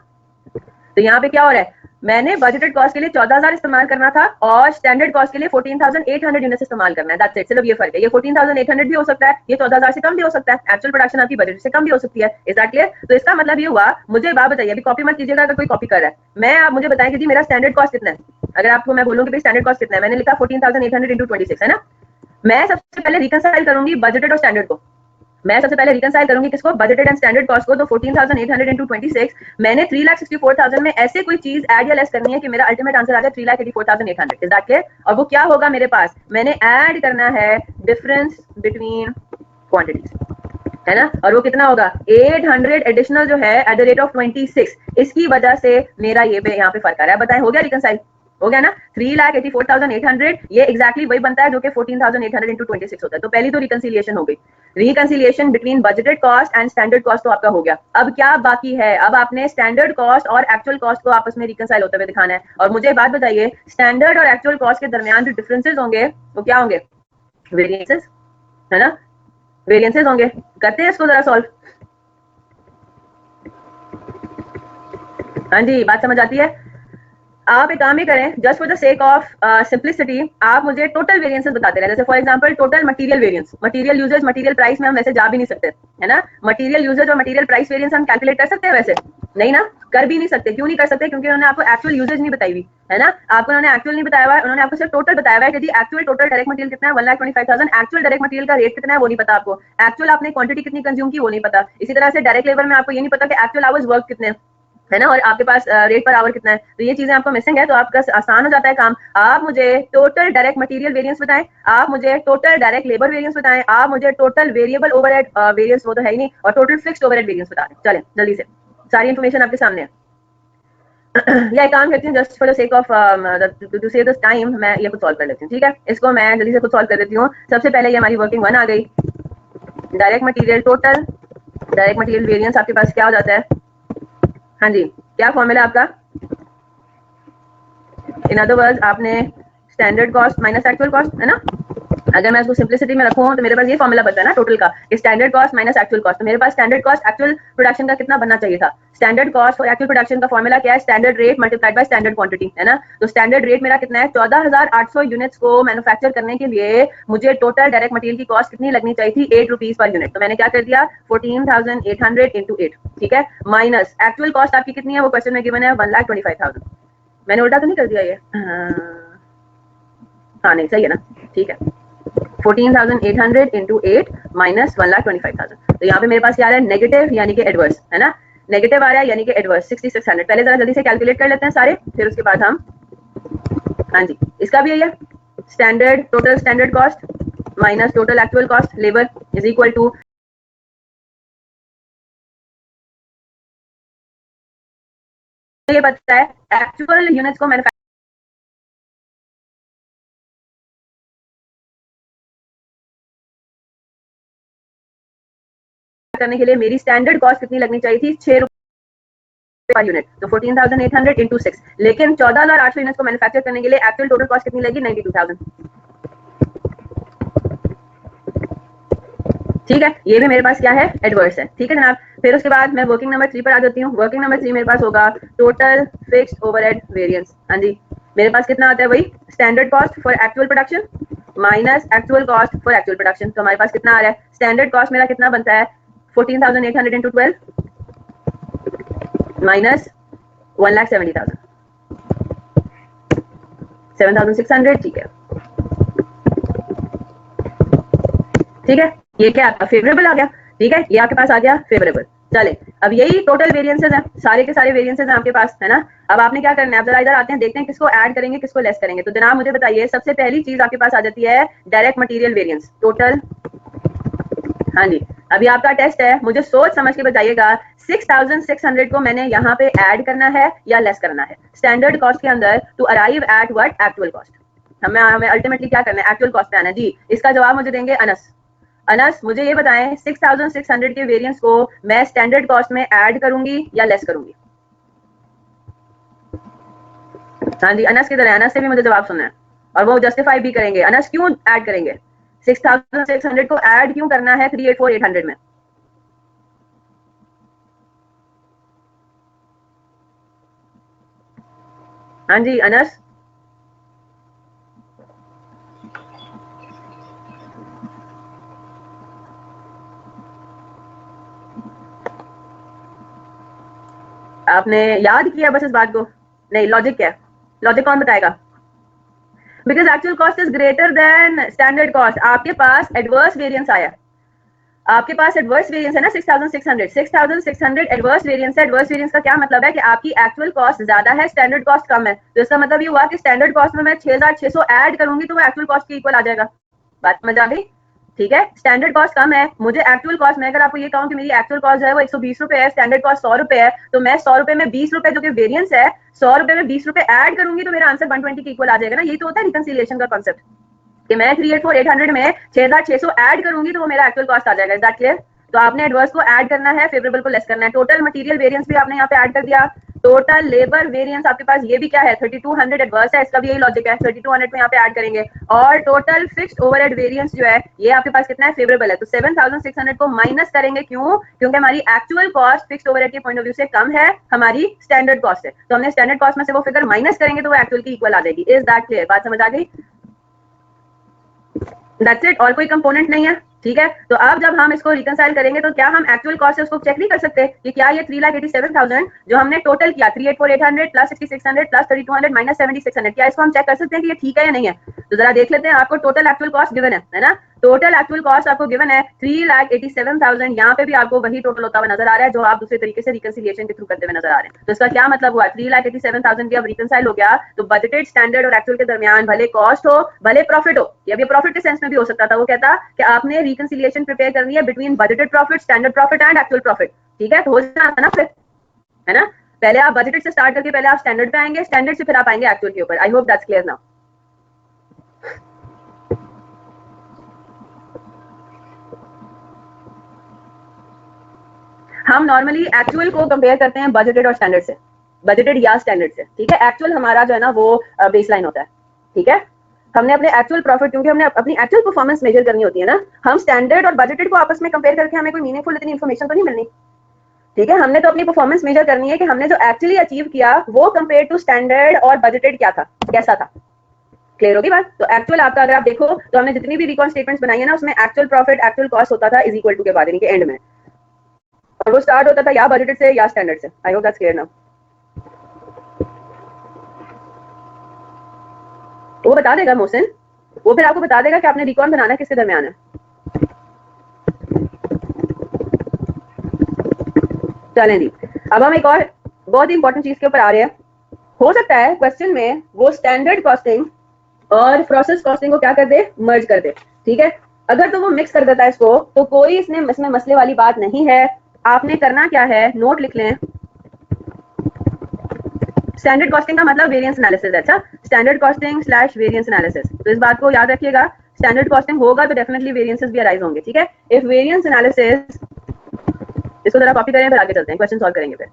तो यहाँ पे क्या हो रहा है, मैंने बजटेड कॉस्ट के लिए 14,000 इस्तेमाल करना था और स्टैंडर्ड कॉस्ट के लिए 14,800 यूनिट्स इस्तेमाल करना है, दैट्स इट, सिर्फ ये फर्क है। ये 14,800 भी हो सकता है, ये 14,000 से कम भी हो सकता है, एक्चुअल प्रोडक्शन आपकी बजट से कम भी हो सकती है, इज दैट क्लियर। तो इसका मतलब ये हुआ, मुझे बात बताइए, अभी कॉपी मत कीजिएगा अगर कोई कॉपी कर रहा है, मैं आप मुझे बताएं कि जी मेरा स्टैंडर्ड कॉस्ट कितना है। अगर आपको मैं बोलूँ कि भाई स्टैंडर्ड कॉस्ट कितना है, मैंने लिखा 14,800 इंटू 26, है ना। मैं सबसे पहले रिकंसाइल करूंगी बजटेड और स्टैंडर्ड को, मैं सबसे पहले रिकंसाइल करूंगी किसको, बजटेड एंड स्टैंडर्ड कॉस्ट को। तो 14,800 इंटू 26, मैंने 3,64,000 में ऐसे कोई चीज ऐड या लेस करनी है कि मेरा अल्टीमेट आंसर आ जाए 3,84,800, इज दैट क्लियर। और वो क्या होगा मेरे पास, मैंने ऐड करना है डिफरेंस बिटवीन क्वांटिटीज, है ना। और वो कितना होगा 800 एडिशनल जो है एट द रेट ऑफ 26, इसकी वजह से मेरा ये पे यहाँ पे फर्क आ रहा है। बताएं हो गया रिकंसाइल, हो गया ना। 3,84,800 ये एक्जैक्टली वही बनता है जो कि 14,800 इंटू 26 होता है। तो पहली तो रिकंसिलिएशन हो गई, reconciliation between budgeted cost and standard cost तो आपका हो गया। अब क्या बाकी है, अब आपने स्टैंडर्ड कॉस्ट और एक्चुअल कॉस्ट को आपस में रिकंसाइल होते हुए दिखाना है। और मुझे बात बताइए, स्टैंडर्ड और एक्चुअल कॉस्ट के दरमियान जो डिफरेंसेस होंगे वो क्या होंगे, वेरिएंसेस, है ना, वेरिएंसेस होंगे। करते हैं इसको जरा सॉल्व। हाँ जी, बात समझ आती है। आप एक काम ही करें, just for the sake of simplicity, आप मुझे टोटल वेरिएंसेस बताते रहे। जैसे for example total material variance, material usage, material price में हम वैसे जा भी नहीं सकते, है ना। मटेरियल यूजेज और मटेरियल प्राइस वेरिएंस हम कैलकुलेट कर सकते हैं, वैसे नहीं ना, कर भी नहीं सकते। क्यों नहीं कर सकते, क्योंकि उन्होंने आपको एक्चुअल यूजेज नहीं बताई हुई, है ना। आपको उन्होंने एक्चुअल नहीं बताया हुआ है, उन्होंने आपको सिर्फ टोटल बताया हुआ है कि एक्चुअल टोटल डायरेक्ट मटेरियल कितना है 1,25,000, एक्चुअल डायरेक्ट मटेरियल का रेट कितना है वो नहीं पता आपको, एक्चुअल आपने क्वांटिटी कितनी कंज्यूम की वो नहीं पता। इसी तरह से डायरेक्ट लेबर में आपको ये नहीं पता कि एक्चुअल आवर्स वर्क कितने हैं, है ना, और आपके पास रेट पर आवर कितना है। तो ये चीजें आपको मिसिंग है, तो आपका आसान हो जाता है काम। आप मुझे टोटल डायरेक्ट मटेरियल वेरिएंस बताएं, आप मुझे टोटल डायरेक्ट लेबर वेरिएंस बताएं, आप मुझे टोटल वेरिएबल ओवरहेड वेरिएंस, वो तो है ही नहीं, और टोटल फिक्स्ड ओवरहेड वेरिएंस बता दें। चलें जल्दी से, सारी इन्फॉर्मेशन आपके सामने है। या एक काम करती हूँ, just for the sake of to save this time, मैं ये खुद सॉल्व कर लेती हूँ, ठीक है। इसको मैं जल्दी से खुद सॉल्व कर देती हूँ। सबसे पहले ये हमारी वर्किंग 1 आ गई, direct material total, direct material variance आपके पास क्या हो जाता है, हाँ जी, क्या फॉर्मूला आपका, इन अदर वर्ड्स आपने standard cost minus actual cost, है ना। अगर मैं इसको सिंप्लिसिटी में रखूं तो मेरे पास ये फॉर्मूला बचा है ना टोटल का, standard cost minus actual cost. तो मेरे पास स्टैंडर्ड कॉस्ट एक्चुअल प्रोडक्शन का कितना बनना चाहिए था, standard cost for actual production का फॉर्मूला क्या है, standard rate multiplied by standard quantity, है ना। तो स्टैंडर्ड रेट मेरा कितना है, 14,800 यूनिट्स को मैन्युफैक्चर करने के लिए मुझे टोटल डायरेक्ट मटेरियल की कॉस्ट कितनी लगनी चाहिए थी, 8 रुपीज पर यूनिट। तो मैंने क्या कर दिया 14,800 इंटू 8, ठीक है, माइनस एक्चुअल कॉस्ट आपकी कितनी है, वो क्वेश्चन में गिवन है 1,25,000। मैंने उल्टा तो नहीं कर दिया ये, हाँ नहीं सही है ना, ठीक है। 14,800 इंटू 8 माइनस 1,25,000। तो यहाँ पे मेरे पास क्या आ रहा है, नेगेटिव यानी कि एडवर्स, है ना, नेगेटिव आ रहा है यानी कि एडवर्स 6,600। पहले जरा जल्दी से कैलकुलेट कर लेते हैं सारे, फिर उसके बाद हम, हाँ जी, इसका भी यही है, standard total standard cost minus total actual cost labour is equal to, ये पता है एक्चुअल यूनिट्स को मैन्युफैक्चर करने के लिए मेरी स्टैंडर्ड कॉस्ट कितनी लगनी चाहिए थी, 6 रुपए पर यूनिट। तो 14,800 इंटू 6, लेकिन 14,800 यूनिट्स को मैन्युफैक्चर करने के लिए एक्चुअल टोटल कॉस्ट कितनी लगी, 92,000। ठीक है, ये भी मेरे पास क्या है, एडवर्स है, ठीक है जनाब। फिर उसके बाद मैं वर्किंग नंबर 3 पर आ जाती हूँ। वर्किंग नंबर 3 मेरे पास होगा टोटल फिक्स्ड ओवरहेड वेरिएंस। हाँ जी, मेरे पास कितना आता है, वही standard cost for actual production minus actual cost for actual production. तो हमारे पास कितना आ रहा है, स्टैंडर्ड कॉस्ट मेरा कितना बनता है 14,800 इंटू 12 माइनस 1,70,000 7,600। ठीक है, ठीक है, ये क्या आपका फेवरेबल आ गया। ठीक है, ये आपके पास आ गया फेवरेबल। चले, अब यही टोटल वेरिएंसेस हैं, सारे के सारे वेरिएंसेस हैं आपके पास, है ना। अब आपने क्या करना है, अब जरा इधर आते हैं, देखते हैं किसको ऐड करेंगे किसको लेस करेंगे। तो जनाब मुझे बताइए, सबसे पहली चीज आपके पास आ जाती है डायरेक्ट मटेरियल वेरिएंस टोटल। हाँ जी, अभी आपका टेस्ट है, मुझे सोच समझ के बताइएगा 6,600 को मैंने यहाँ पे ऐड करना है या लेस करना है स्टैंडर्ड कॉस्ट के अंदर to arrive at what actual cost. हमें हमें अल्टीमेटली क्या करना है, एक्चुअल कॉस्ट पे आना है जी। इसका जवाब मुझे देंगे अनस। अनस मुझे ये बताएं 6,600 के वेरिएंस को मैं स्टैंडर्ड कॉस्ट में ऐड करूंगी या लेस करूंगी। हाँ जी, अनस किधर है, अनस से भी मुझे जवाब सुनना है और वो जस्टिफाई भी करेंगे। अनस क्यों ऐड करेंगे, 6,600 को ऐड क्यों करना है 384,800 में। हाँ जी अनस, आपने याद किया बस इस बात को, नहीं लॉजिक क्या है, लॉजिक कौन बताएगा। Because actual cost is greater than standard cost. आपके पास एडवर्स वेरिएंस आया, आपके पास एडवर्स वेरिएंस है ना 6,600 एडवर्स वेरिएंस है। एडवर्स वेरिएंस का क्या मतलब है कि आपकी एक्चुअल कॉस्ट ज्यादा है, स्टैंडर्ड कॉस्ट कम है। तो इसका मतलब ये हुआ कि स्टैंडर्ड कॉस्ट में मैं 6,600 ऐड करूंगी तो वो एक्चुअल कॉस्ट के इक्वल आ जाएगा। बात समझ आ गई। ठीक है, स्टैंडर्ड कॉस्ट कम है, मुझे एक्चुअल कॉस्ट में अगर आपको ये कहूँ कि मेरी एक्चुअल कॉस्ट जो है वो 120 रुपए है, स्टैंडर्ड कॉस्ट 100 रुपए है, तो मैं 100 रुपए में 20 रुपए जो कि वेरिएंस है, 100 रुपए में 20 रुपए ऐड करूंगी तो मेरा आंसर 120 के इक्वल आ जाएगा ना। यही तो होता है रिकंसिलिएशन का कॉन्सेप्ट कि मैं 384,800 में 6,600 ऐड करूंगी तो वो मेरा एक्चुअल कॉस्ट आ जाएगा। Is that clear. तो आपने एडवर्स को ऐड करना है, फेवरेबल को लेस करना है। टोटल मटेरियल वेरिएंस भी आपने यहाँ पे ऐड कर दिया। टोटल लेबर वेरिएंस आपके पास ये भी क्या है 3,200 एडवर्स है, इसका भी यही लॉजिक है, 3,200 को यहाँ पे ऐड करेंगे। और टोटल फिक्स्ड ओवरहेड वेरिएंस जो है ये आपके पास कितना है फेवरेबल है, तो 7,600 को माइनस करेंगे। क्यों, क्योंकि हमारी एक्चुअल कॉस्ट फिक्स्ड ओवरहेड के पॉइंट ऑफ व्यू से कम है हमारी स्टैंडर्ड कॉस्ट है, तो हमने स्टैंडर्ड कॉस्ट में से वो फिगर माइनस करेंगे तो वो एक्चुअल की इक्वल आ जाएगी। इज दैट क्लियर, बात समझ आ गई। दैट्स इट, और कोई कंपोनेंट नहीं है। ठीक है, तो अब जब हम इसको रिकंसाइल करेंगे तो क्या हम एक्चुअल कॉस्ट से उसको चेक नहीं कर सकते कि क्या ये 3,87,000 जो हमने टोटल किया 384,800 प्लस 6,600 प्लस 3,200 माइनस 7,600, क्या इसको हम चेक कर सकते हैं कि ये ठीक है या नहीं है। तो जरा देख लेते हैं, आपको टोटल एक्चुअल कॉस्ट गिवन है ना, टोटल एक्चुअल कॉस्ट आपको गिवन है 3,87,000। यहाँ पे भी आपको वही टोटल होता हुआ नजर आ रहा है जो आप दूसरे तरीके से रिकंसिलिएशन के थ्रू करते हुए नजर आ रहे हैं। तो इसका क्या मतलब हुआ, 3,87,000 भी अब रिकंसाइल हो गया तो बजटेड स्टैंडर्ड और एक्चुअल के दरमियान भले कॉस्ट हो भले प्रॉफिट हो, या भी प्रॉफिट के सेंस में भी हो सकता था, वो कहता कि आपने रिकंसिलिएशन प्रिपेयर करनी है between budgeted profit, standard profit and actual profit. ठीक है, तो हो जाता ना फिर, है ना। पहले आप बजटेड से स्टार्ट करके पहले आप स्टैंडर्ड पे आएंगे, स्टैंडर्ड से फिर आप आएंगे एक्चुअल के ऊपर। I hope that's clear now. हम नॉर्मली एक्चुअल को कंपेयर करते हैं बजटेड और स्टैंडर्ड से, बजटेड या स्टैंडर्ड से। ठीक है, एक्चुअल हमारा जो है ना वो बेसलाइन होता है। ठीक है, हमने अपने एक्चुअल प्रॉफिट, क्योंकि हमने अपनी एक्चुअल परफॉर्मेंस मेजर करनी होती है ना, हम स्टैंडर्ड और बजटेड को आपस में कंपेयर करके हमें कोई मीनिंगफुल इतनी इन्फॉर्मेशन तो नहीं मिलनी। ठीक है, हमने तो अपनी परफॉर्मेंस मेजर करनी है कि हमने जो एक्चुअली अचीव किया वो कंपेयर टू स्टैंडर्ड और बजटेड क्या था, कैसा था। क्लियर होगी बात। तो एक्चुअल आपका अगर आप देखो तो हमने जितनी भी रिकॉन स्टेटमेंट्स बनाई है ना उसमें एक्चुअल प्रॉफिट एक्चुअल कॉस्ट होता था इज इक्वल टू के बाद यानी कि एंड में, और वो स्टार्ट होता था या बजटेड से या स्टैंडर्ड से। I hope that's clear now. वो बता देगा मोहसिन, वो फिर आपको बता देगा कि आपने रिकॉन बनाना है किसके दरमियान है। चलें जी, अब हम एक और बहुत ही इंपॉर्टेंट चीज के ऊपर आ रहे हैं। हो सकता है क्वेश्चन में वो स्टैंडर्ड कॉस्टिंग और प्रोसेस कॉस्टिंग को क्या कर दे, मर्ज कर दे। ठीक है, अगर तो वो मिक्स कर देता है इसको तो कोई इसमें मसले वाली बात नहीं है। आपने करना क्या है, नोट लिख लें। स्टैंडर्ड कॉस्टिंग का मतलब वेरिएंस एनालिसिस है। अच्छा, standard costing slash variance analysis, तो इस बात को याद रखिएगा। स्टैंडर्ड कॉस्टिंग होगा तो डेफिनेटली वेरिएंसेस भी अराइज होंगे। ठीक है, इफ वेरिएंस एनालिसिस, इसको जरा कॉपी करें फिर आगे चलते हैं, क्वेश्चन सॉल्व करेंगे फिर।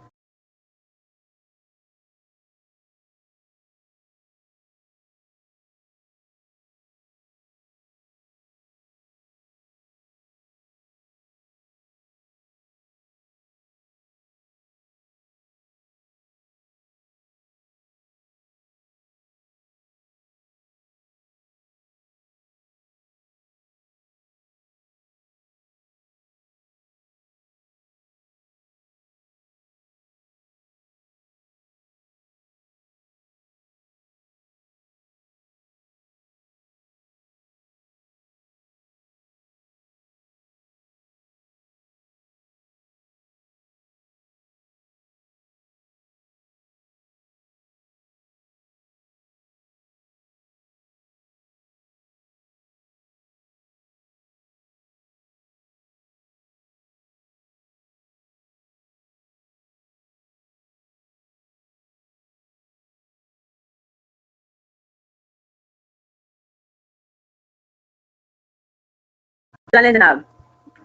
चलें जनाब,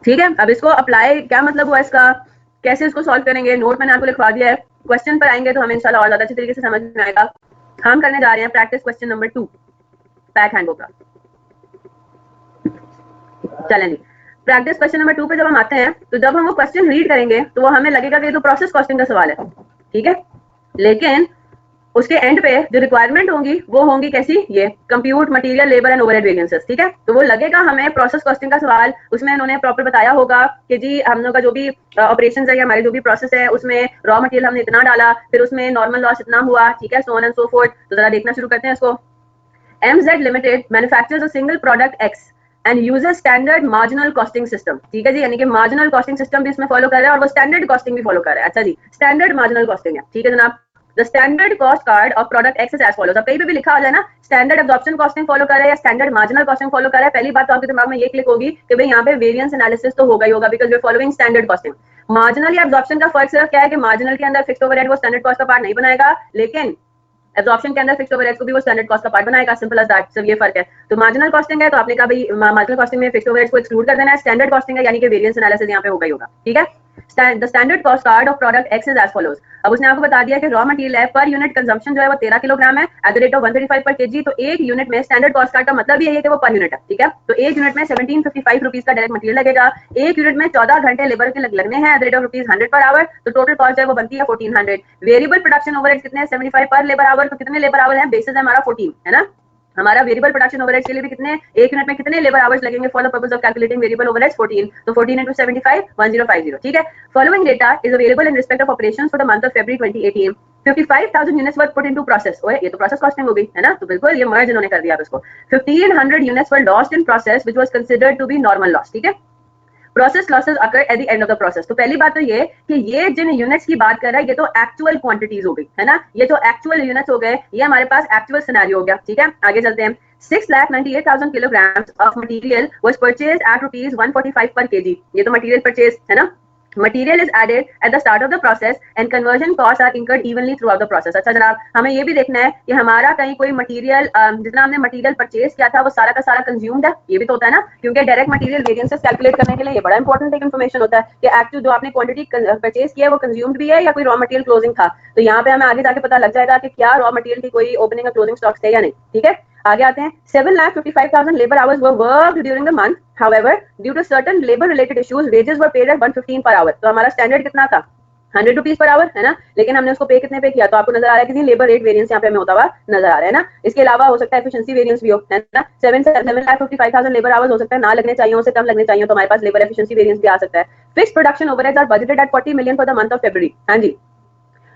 ठीक है। अब इसको अप्लाई क्या मतलब हुआ इसका, कैसे इसको सॉल्व करेंगे, नोट मैंने आपको लिखवा दिया है। क्वेश्चन पर आएंगे तो हमें इंशाल्लाह और ज्यादा अच्छी तरीके से समझ में आएगा। हम करने जा रहे हैं practice question number 2 pack handbook का। चलें जी, प्रैक्टिस क्वेश्चन नंबर 2 पे जब हम आते हैं तो जब हम वो क्वेश्चन रीड करेंगे तो वो हमें लगेगा कि ये तो प्रोसेस कॉस्टिंग का सवाल है, ठीक है। लेकिन उसके एंड पे जो रिक्वायरमेंट होंगी वो होंगी कैसी, ये compute material labour and overhead variances, ठीक है। तो वो लगेगा हमें प्रोसेस कॉस्टिंग का सवाल, उसमें उन्होंने प्रॉपर बताया होगा कि जी हम लोग का जो भी ऑपरेशंस है या हमारी जो भी प्रोसेस है उसमें रॉ मटेरियल हमने इतना डाला, फिर उसमें नॉर्मल लॉस इतना हुआ, ठीक है, so on and so forth. तो जरा देखना शुरू करते हैं इसको। MZ Limited manufactures a single product X and uses standard marginal costing system, ठीक है जी, यानी कि मार्जिनल कॉस्टिंग सिस्टम भी इसमें फॉलो कर रहा है और वो स्टैंडर्ड कॉस्टिंग भी फॉलो कर रहा है। अच्छा जी, स्टैंडर्ड मार्जिनल कॉस्टिंग है, ठीक है जनाब। The standard cost card of product X is as follows. अब कहीं पे भी लिखा आ जाए ना स्टैंडर्ड एब्जॉर्प्शन कॉस्टिंग फॉलो कर रहा है या स्टैंडर्ड मार्जिनल कॉस्टिंग फॉलो कर रहा है, पहली बात तो आपके दिमाग में ये क्लिक होगी कि भाई यहाँ पे वेरिएंस एनालिसिस तो होगा ही होगा, because we are following standard costing. Marginal या एब्जॉर्प्शन का फर्क सिर्फ क्या है कि मार्जिनल के अंदर फिक्स्ड ओवरहेड वो स्टैंडर्ड कॉस्ट का पार्ट नहीं बनाएगा, लेकिन एब्जॉर्प्शन के अंदर फिक्स्ड ओवरहेड्स को भी वो स्टैंडर्ड कॉस्ट का पार्ट बनाएगा, सिंपल एज दैट, सिर्फ ये फर्क है। तो मार्जिनल कॉस्टिंग है तो आपने कहा भाई मार्जिनल कॉस्टिंग में फिक्स्ड ओवरहेड्स को एक्सक्लूड कर देना है, स्टैंडर्ड कॉस्टिंग है यानी कि वेरिएंस एनालिसिस यहाँ पे होगा ही होगा, ठीक है। The standard cost card of product X is as follows. अब उसने आपको बता दिया कि रॉ मटेरियल है, पर यूनिट कंजम्पशन जो है वो 13 किलोग्राम है एट द रेट ऑफ 135 पर केजी। तो एक यूनिट में स्टैंडर्ड कॉस्ट कार्ड का मतलब ये है कि वो पर यूनिट है, ठीक है। तो एक यूनिट में 1755 रुपीज का डायरेक्ट मटेरियल लगेगा, एक यूनिट में 14 घंटे लेबर के लगने हैं at the rate of rupees 100 per hour. तो टोटल कॉस्ट है वो बनती है 1400। वेरिएबल प्रोडक्शन ओवरहेड्स कितने हैं, 75 पर लेबर आवर। तो कितने लेबर आवर है, बेसिस है हमारा 14, है ना। हमारा वेरिएबल प्रोडक्शन ओवरहेड्स के लिए भी कितने, एक यूनिट में कितने लेबर आवर्स लगेंगे for the purpose of calculating variable overheads, 14। तो 14 into 75 1050, ठीक है। Following data is available in respect of operations for the month of February 2018। 55,000 units were put into process. ओए ये तो प्रोसेस कॉस्टिंग हो गई, है ना। तो बिल्कुल ये मर्ज इन्होंने कर दिया इसको। 1500 units were lost in process which was considered to be normal loss, ठीक है। Process losses occur at the end of the process. तो पहली बात तो ये कि ये जिन यूनिट्स की बात कर रहा है ये तो एक्चुअल क्वांटिटीज हो गई, है ना। ये जो एक्चुअल यूनिट्स हो गए ये हमारे पास एक्चुअल सिनेरियो हो गया, ठीक है। आगे चलते हैं। 6,98,000 kilograms of material was purchased at rupees 145 per kg. ये तो मटेरियल परचेज है ना। Material is added at the start of the process and conversion costs are incurred evenly throughout the process. अच्छा जनाब, हमें ये भी देखना है कि हमारा कहीं कोई मटेरियल जितना हमने मटेरियल परचेज किया था वो सारा का सारा कंज्यूम्ड है, ये भी तो होता है ना, क्योंकि डायरेक्ट मटेरियल वेरिएंसेस कैलकुलेट करने के लिए ये बड़ा इंपॉर्टेंट एक इन्फॉर्मेशन होता है कि एक्चुअल जो आपने क्वांटिटी परचेज किया है वो कंज्यूम्ड भी है या कोई रॉ मटेरियल क्लोजिंग था। तो यहाँ पे हमें आगे जाके पता लग जाएगा कि क्या रॉ मटेरियल की कोई ओपनिंग और क्लोजिंग स्टॉक्स थे या नहीं, ठीक है। आगे आते हैं। 7,55,000 labor hours were worked during the month. However, due to certain labor related issues, wages were paid at 115 per hour. तो हमारा स्टैंडर्ड कितना था, 100 रुपीज पर आवर, है ना। लेकिन हमने उसको पे कितने पे किया, तो आपको नजर आ रहा है कि लेबर रेट वेरिएंस यहाँ पे हमें होता हुआ नजर आ रहा है ना। इसके अलावा हो सकता है एफिशिएंसी वेरिएंस भी हो, है ना। 7,55,000 लेबर आवर्स हो सकता है ना लगने चाहिए, उससे कम लगने चाहिए, तो हमारे पास लेबर एफिशिएंसी वेरिएंस भी आ सकता है। Fix production overheads are budgeted at 40 million for the month of February. हाँ जी।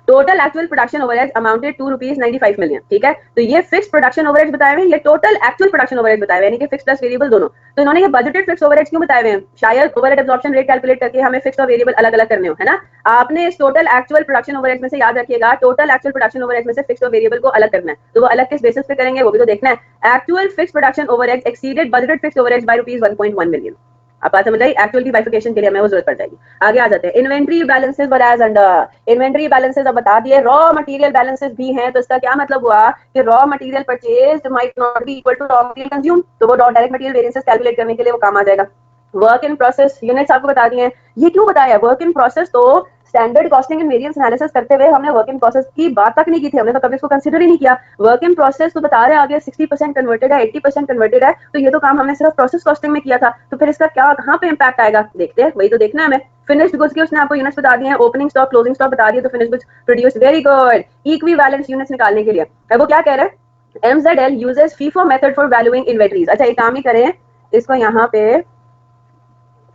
Total actual production overheads amounted to ₹95 million, ठीक है। तो ये फिक्स प्रोडक्शन ओवरहेड्स बताए हुए हैं, ये टोटल एक्चुअल प्रोडक्शन ओवरहेड्स बताए हुए हैं, यानी कि फिक्स प्लस वेरिएबल दोनों। तो इन्होंने ये बजटेड फिक्स ओवरहेड्स क्यों बताए हुए हैं, शायद ओवरहेड एब्जॉर्प्शन रेट कैलकुलेट करके हमें फिक्स और वेरिएबल अलग अलग करने हो, है ना। आपने इस टोटल एक्चुअल प्रोडक्शन ओवरहेड्स में से याद रखिएगा, टोटल एक्चुअल प्रोडक्शन ओवरहेड्स में से फिक्स और वेरिएबल को अलग करना है। तो वो अलग किस बेसिस पे करेंगे वो भी तो देखना है। Actual fix production overheads exceeded budgeted fix overheads by ₹1.1 million। आप बात समझ आई, एक्चुअल की बाइफिकेशन के लिए हमें वो जरूरत पड़ जाएगी। आगे आ जाते हैं। Inventory balances were as under. Inventory balances अब बता दिए, रॉ मटेरियल बैलेंसेस भी हैं। तो इसका क्या मतलब हुआ कि raw material purchased might not be equal to raw material consumed, तो वो डायरेक्ट मटेरियल वेरिएंसेस कैलकुलेट करने के लिए वो काम आ जाएगा। वर्क इन प्रोसेस यूनिट्स आपको बता दिए हैं। ये क्यों बताया वर्क इन प्रोसेस, तो standard costing and variance analysis करते हुए हमने वर्क इन प्रोसेस की बात तक नहीं की थी, हमने तो कभी इसको कंसीडर ही नहीं किया। वर्क इन प्रोसेस तो बता रहे हैं आगे 60% कन्वर्टेड है, 80% कन्वर्टेड है, तो ये तो काम हमने सिर्फ प्रोसेस कॉस्टिंग में किया था। तो फिर इसका क्या कहाँ पे इंपैक्ट आएगा, देखते हैं, वही तो देखना है हमें। फिनिश्ड गुड्स की उसने आपको यूनिट्स बता दिए हैं, ओपनिंग स्टॉक क्लोजिंग स्टॉक बता दिए, तो finished goods produced, very good. Equivalence units निकालने के लिए अब वो क्या कह रहे हैं, MZL uses FIFO method for valuing inventories। अच्छा एक काम ही करें, इसको यहाँ पे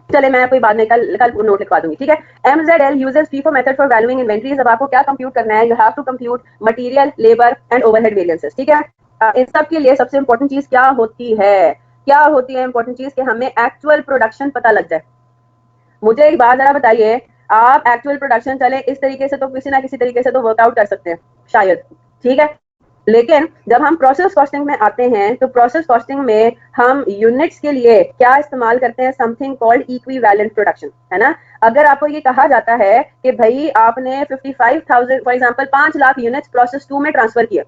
चले मैं कोई बाद में कल नोट लिखवा दूंगी, ठीक है। MZL uses FIFO method for valuing inventories। अब आपको क्या कंप्यूट करना है, you have to compute material, labour and overhead variances, ठीक है। इन सब के लिए सबसे इंपॉर्टेंट चीज क्या होती है, क्या होती है इंपॉर्टेंट चीज, कि हमें एक्चुअल प्रोडक्शन पता लग जाए। मुझे एक बात जरा बताइए, आप एक्चुअल प्रोडक्शन चले इस तरीके से तो किसी ना किसी तरीके से तो वर्कआउट कर सकते हैं शायद, ठीक है। लेकिन जब हम प्रोसेस कॉस्टिंग में आते हैं तो प्रोसेस कॉस्टिंग में हम यूनिट्स के लिए क्या इस्तेमाल करते हैं, समथिंग कॉल्ड इक्विवेलेंट प्रोडक्शन, है ना। अगर आपको ये कहा जाता है कि भाई आपने 55,000 for example 5 lakh units process 2 में ट्रांसफर किया,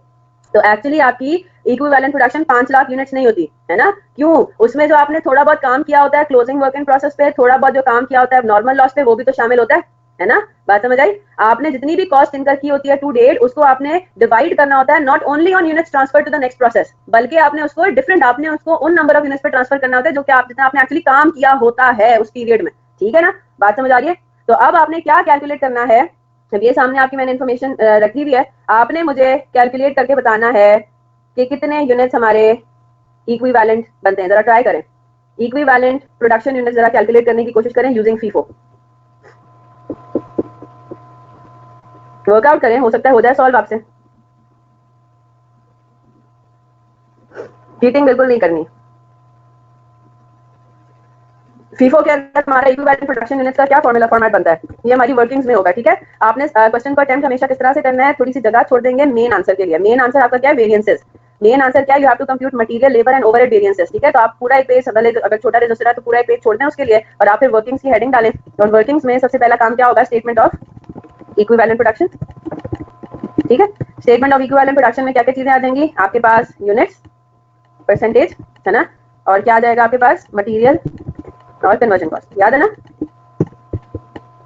तो एक्चुअली आपकी इक्विवेलेंट प्रोडक्शन 5 लाख यूनिट्स नहीं होती है ना। क्यों? उसमें जो आपने थोड़ा बहुत काम किया होता है क्लोजिंग वर्क इन प्रोसेस पे, थोड़ा बहुत जो काम किया होता है नॉर्मल लॉस पे, वो भी तो शामिल होता है ना। बात समझ आई? आपने जितनी भी कॉस्ट इनकर की होती है टू डेट, उसको आपने डिवाइड करना होता है not only on units transfer to the next process, बल्कि आपने उसको डिफरेंट, आपने उसको उन नंबर ऑफ यूनिट्स पे ट्रांसफर करना होता है जो कि आप जितना आपने एक्चुअली काम किया होता है उस पीरियड में। ठीक है ना, बात समझ आ रही है? तो अब आपने क्या कैलकुलेट करना है, अब ये सामने आपकी मैंने इन्फॉर्मेशन रखी हुई है, आपने मुझे कैलकुलेट करके बताना है कि कितने यूनिट्स हमारे इक्विवेलेंट बनते हैं। जरा ट्राई करें, इक्विवेलेंट प्रोडक्शन यूनिट जरा कैलकुलेट करने की कोशिश करें यूजिंग फीफो। वर्कआउट करें, हो सकता है हो जाए सॉल्व आपसे। चीटिंग बिल्कुल नहीं करनी। फीफो के अंदर हमारा इक्विवेलेंट प्रोडक्शन यूनिट्स का क्या फॉर्मूला फॉर्मेट बनता है, ये हमारी वर्किंग्स में होगा। ठीक है, आपने क्वेश्चन को अटेम्प्ट हमेशा किस तरह से करना है, थोड़ी सी जगह छोड़ देंगे मेन आंसर के लिए। मेन आंसर आपका क्या है? वेरिएंसेस। मेन आंसर क्या है? You have to compute material, labour and overhead variances. ठीक है, तो आप पूरा एक पेज, अगर छोटा रजिस्टर है तो पूरा एक पेज छोड़ दें उसके लिए, और आप फिर वर्किंग्स की हेडिंग डालें। और वर्किंग्स में सबसे पहला काम क्या होगा? Statement of equivalent production. ठीक है, स्टेटमेंट ऑफ इक्विवेलेंट प्रोडक्शन में क्या क्या चीजें आ जाएंगी आपके पास? यूनिट्स, परसेंटेज, है ना, और क्या आ जाएगा आपके पास? मटेरियल और कन्वर्जन कॉस्ट। याद है ना?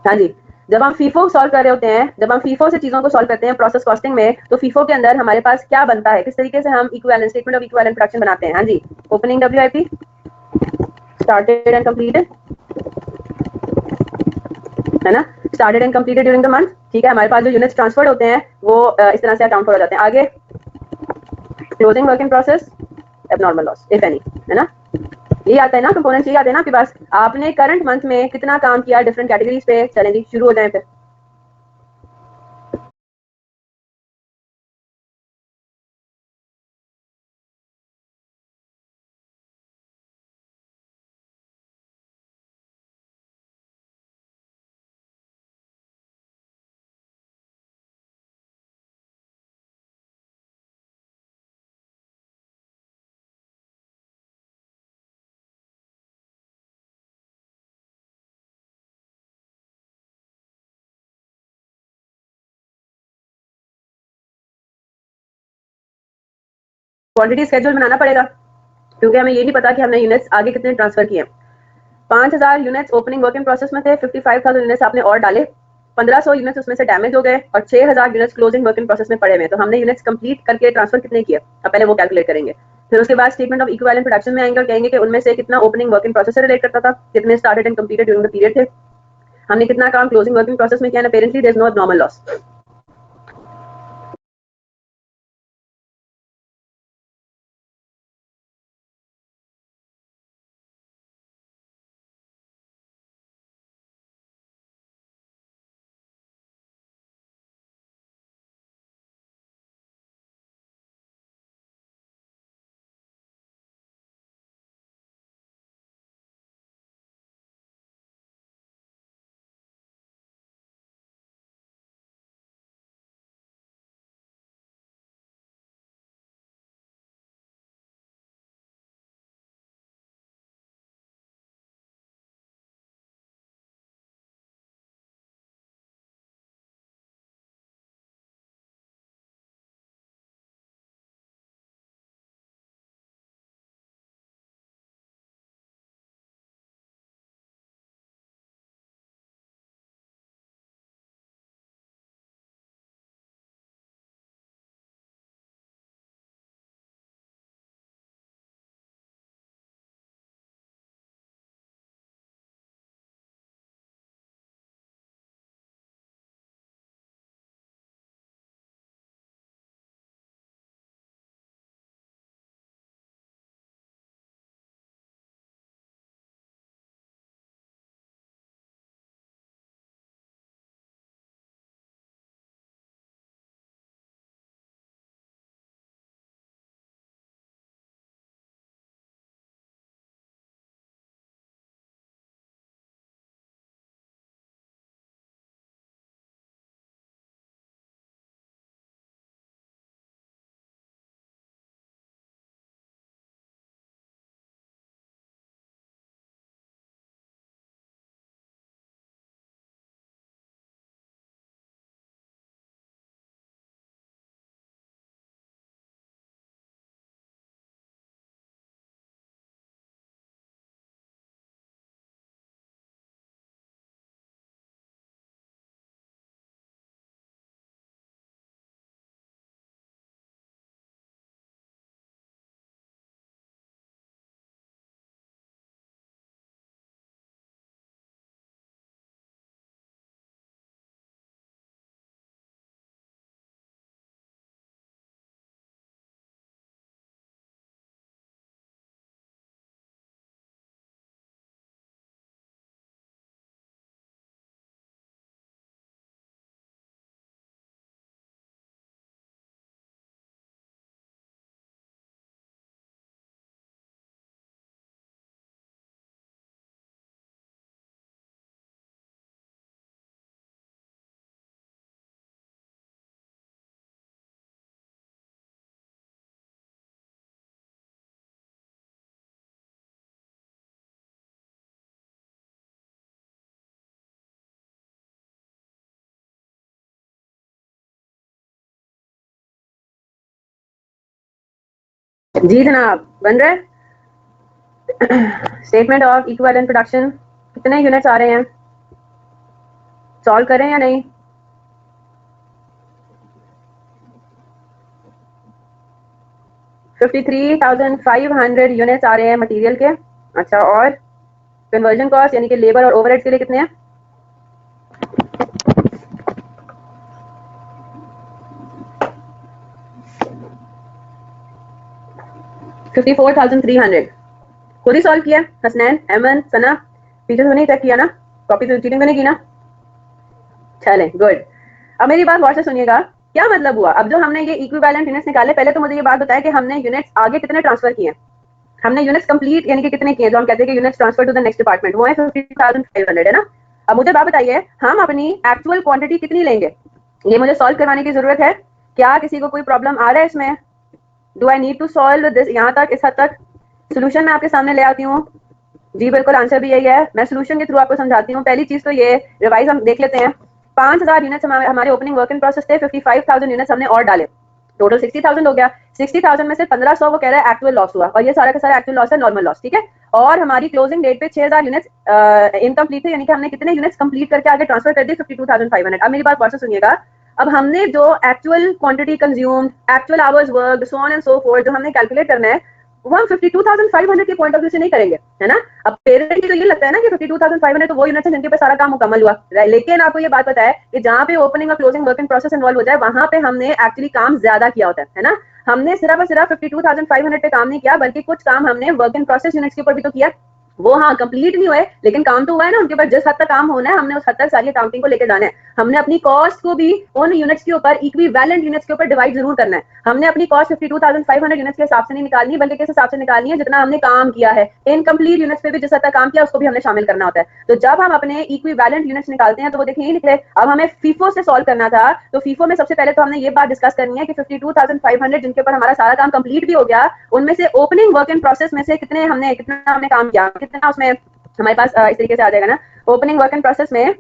हाँ जी। जब हम फीफो सॉल्व कर रहे होते हैं, जब हम फीफो से चीजों को सॉल्व करते हैं प्रोसेस कॉस्टिंग में, तो फीफो के अंदर हमारे पास क्या बनता है, किस तरीके से हम equivalent, statement of equivalent production बनाते हैं। हाँ जी, opening WIP, started and completed, है ना, started and completed during the month. ठीक है, हमारे पास जो यूनिट्स ट्रांसफर्ड होते हैं वो इस तरह से अकाउंट फॉर हो जाते हैं। आगे closing work in process, abnormal loss if any, है ना। ये आता है ना, कंपोनेंट्स ये आते हैं ना आपके पास। आपने करंट मंथ में कितना काम किया डिफरेंट कैटेगरीज पे। चलें जी, शुरू हो जाए फिर। क्वांटिटी स्केड्यूल बनाना पड़ेगा, क्योंकि हमें ये नहीं पता कि हमने यूनिट्स आगे कितने ट्रांसफर किए। 5000 यूनिट्स ओपनिंग वर्किंग प्रोसेस में थे, 55,000 यूनिट्स आपने और डाले, 1500 यूनिट्स उसमें से डैमेज हो गए, और 6000 यूनिट्स क्लोजिंग वर्किंग प्रोसेस में पड़े हुए। तो हमने यूनिट्स कंप्लीट करके ट्रांसफर कितने किए, अब पहले वो कैलकुलेट करेंगे। फिर उसके बाद स्टेटमेंट ऑफ इक्विवेलेंट प्रोडक्शन में आएंगे और कहेंगे कि उनमें से कितना ओपनिंग वर्किंग प्रोसेस से रिलेट करता था, कितने started and completed during the period थे, हमने कितना काम क्लोजिंग वर्किंग प्रोसेस में किया। Apparently there is no abnormal loss. जी जनाब, बन रहा है। स्टेटमेंट ऑफ इक्विवेलेंट प्रोडक्शन, कितने यूनिट्स आ रहे हैं, सॉल्व करें या नहीं? $53,500 यूनिट्स आ रहे हैं मटेरियल के। अच्छा, और कन्वर्जन कॉस्ट यानी कि लेबर और ओवरहेड्स के लिए कितने हैं? 54,300। खुद ही सॉल्व किया हसनैन, एमन, सना? पीछे से नहीं चेक किया ना? कॉपी तो चीटिंग तो नहीं की ना? चलें, गुड। अब मेरी बात गौर से सुनिएगा, क्या मतलब हुआ? अब जो हमने ये इक्विवेलेंट यूनिट्स निकाले, पहले तो मुझे ये बात बताया कि हमने यूनिट्स आगे कितने ट्रांसफर किए, हमने यूनिट्स कंप्लीट यानी कि कितने किए, जो हम कहते हैं कि units transfer to the next department, वो है 50,500, है ना? अब मुझे बात बताइए, हम अपनी एक्चुअल क्वांटिटी कितनी लेंगे, ये मुझे सॉल्व करवाने की जरूरत है। क्या किसी को कोई प्रॉब्लम आ रहा है इसमें? Do I need to solve this? यहाँ तक, इस हद तक सोल्यूशन मैं आपके सामने ले आती हूँ। जी बिल्कुल, आंसर भी यही है। मैं सोल्यूशन के थ्रू आपको समझाती हूँ। पहली चीज तो ये रिवाइज हम देख लेते हैं। 5,000 यूनिट्स हमारे ओपनिंग वर्क इन प्रोसेस थे, 55,000 यूनिट्स हमने और डाले, टोटल 60,000 हो गया। 60,000 में से 1,500 वो कह रहा है एक्चुअल लॉस हुआ, और ये सारा का सारा एक्चुअल लॉस है, नॉर्मल लॉस, ठीक है। और हमारी क्लोजिंग डेट पे 6,000 यूनिट्स इनकम्प्लीट थे, यानी कि हमने कितने यूनिट्स कंप्लीट करके आगे ट्रांसफर कर दिए, 52,500। अब मेरी बात गौर से सुनिएगा, अब हमने जो actual quantity consumed, actual hours work, so on and so fourth, जो हमने कैलकुलेट करना है, वो हम 52,500 के पॉइंट ऑफ व्यू से नहीं करेंगे, है ना। अब पेरेंट की तो ये लगता है ना कि 52,500 तो वो यूनिट्स हैं जिनके पे सारा काम मुकम्मल हुआ, लेकिन आपको ये बात पता है कि जहाँ पे ओपनिंग और closing work in process involve हो जाए, वहां पे हमने एक्चुअली काम ज्यादा किया होता है ना। हमने सिर्फ और सिर्फ 52,500 पे काम नहीं किया, बल्कि कुछ काम हमने वर्क इन प्रोसेस यूनिट्स के ऊपर भी तो किया। वो हाँ कंप्लीट नहीं हुए, लेकिन काम तो हुआ है ना उनके ऊपर। जिस हद तक काम होना है, हमने उस हद तक सारी अकाउंटिंग को लेकर जाना है। हमने अपनी कॉस्ट को भी उन यूनिट्स के ऊपर, इक्विवेलेंट यूनिट्स के ऊपर डिवाइड जरूर करना है। हमने अपनी कॉस्ट 52,500 यूनिट्स के हिसाब से नहीं निकालनी, बल्कि किस हिसाब से निकालनी है, जितना हमने काम किया है। इनकम्प्लीट यूनिट्स पे भी जिस हद तक काम किया, उसको भी हमने शामिल करना होता है। तो जब हम अपने इक्विवेलेंट यूनिट्स निकालते हैं, तो वो देखिए ये निकले। अब हमें फीफो से सॉल्व करना था, तो फीफो में सबसे पहले तो हमने ये बात डिस्कस करनी है कि 52,500 जिनके ऊपर हमारा सारा काम कंप्लीट भी हो गया, उनमें से ओपनिंग वर्क इन प्रोसेस में से कितना हमने काम किया, कितना उसमें हमारे पास इस तरीके से आ जाएगा ना। ओपनिंग वर्क इन प्रोसेस में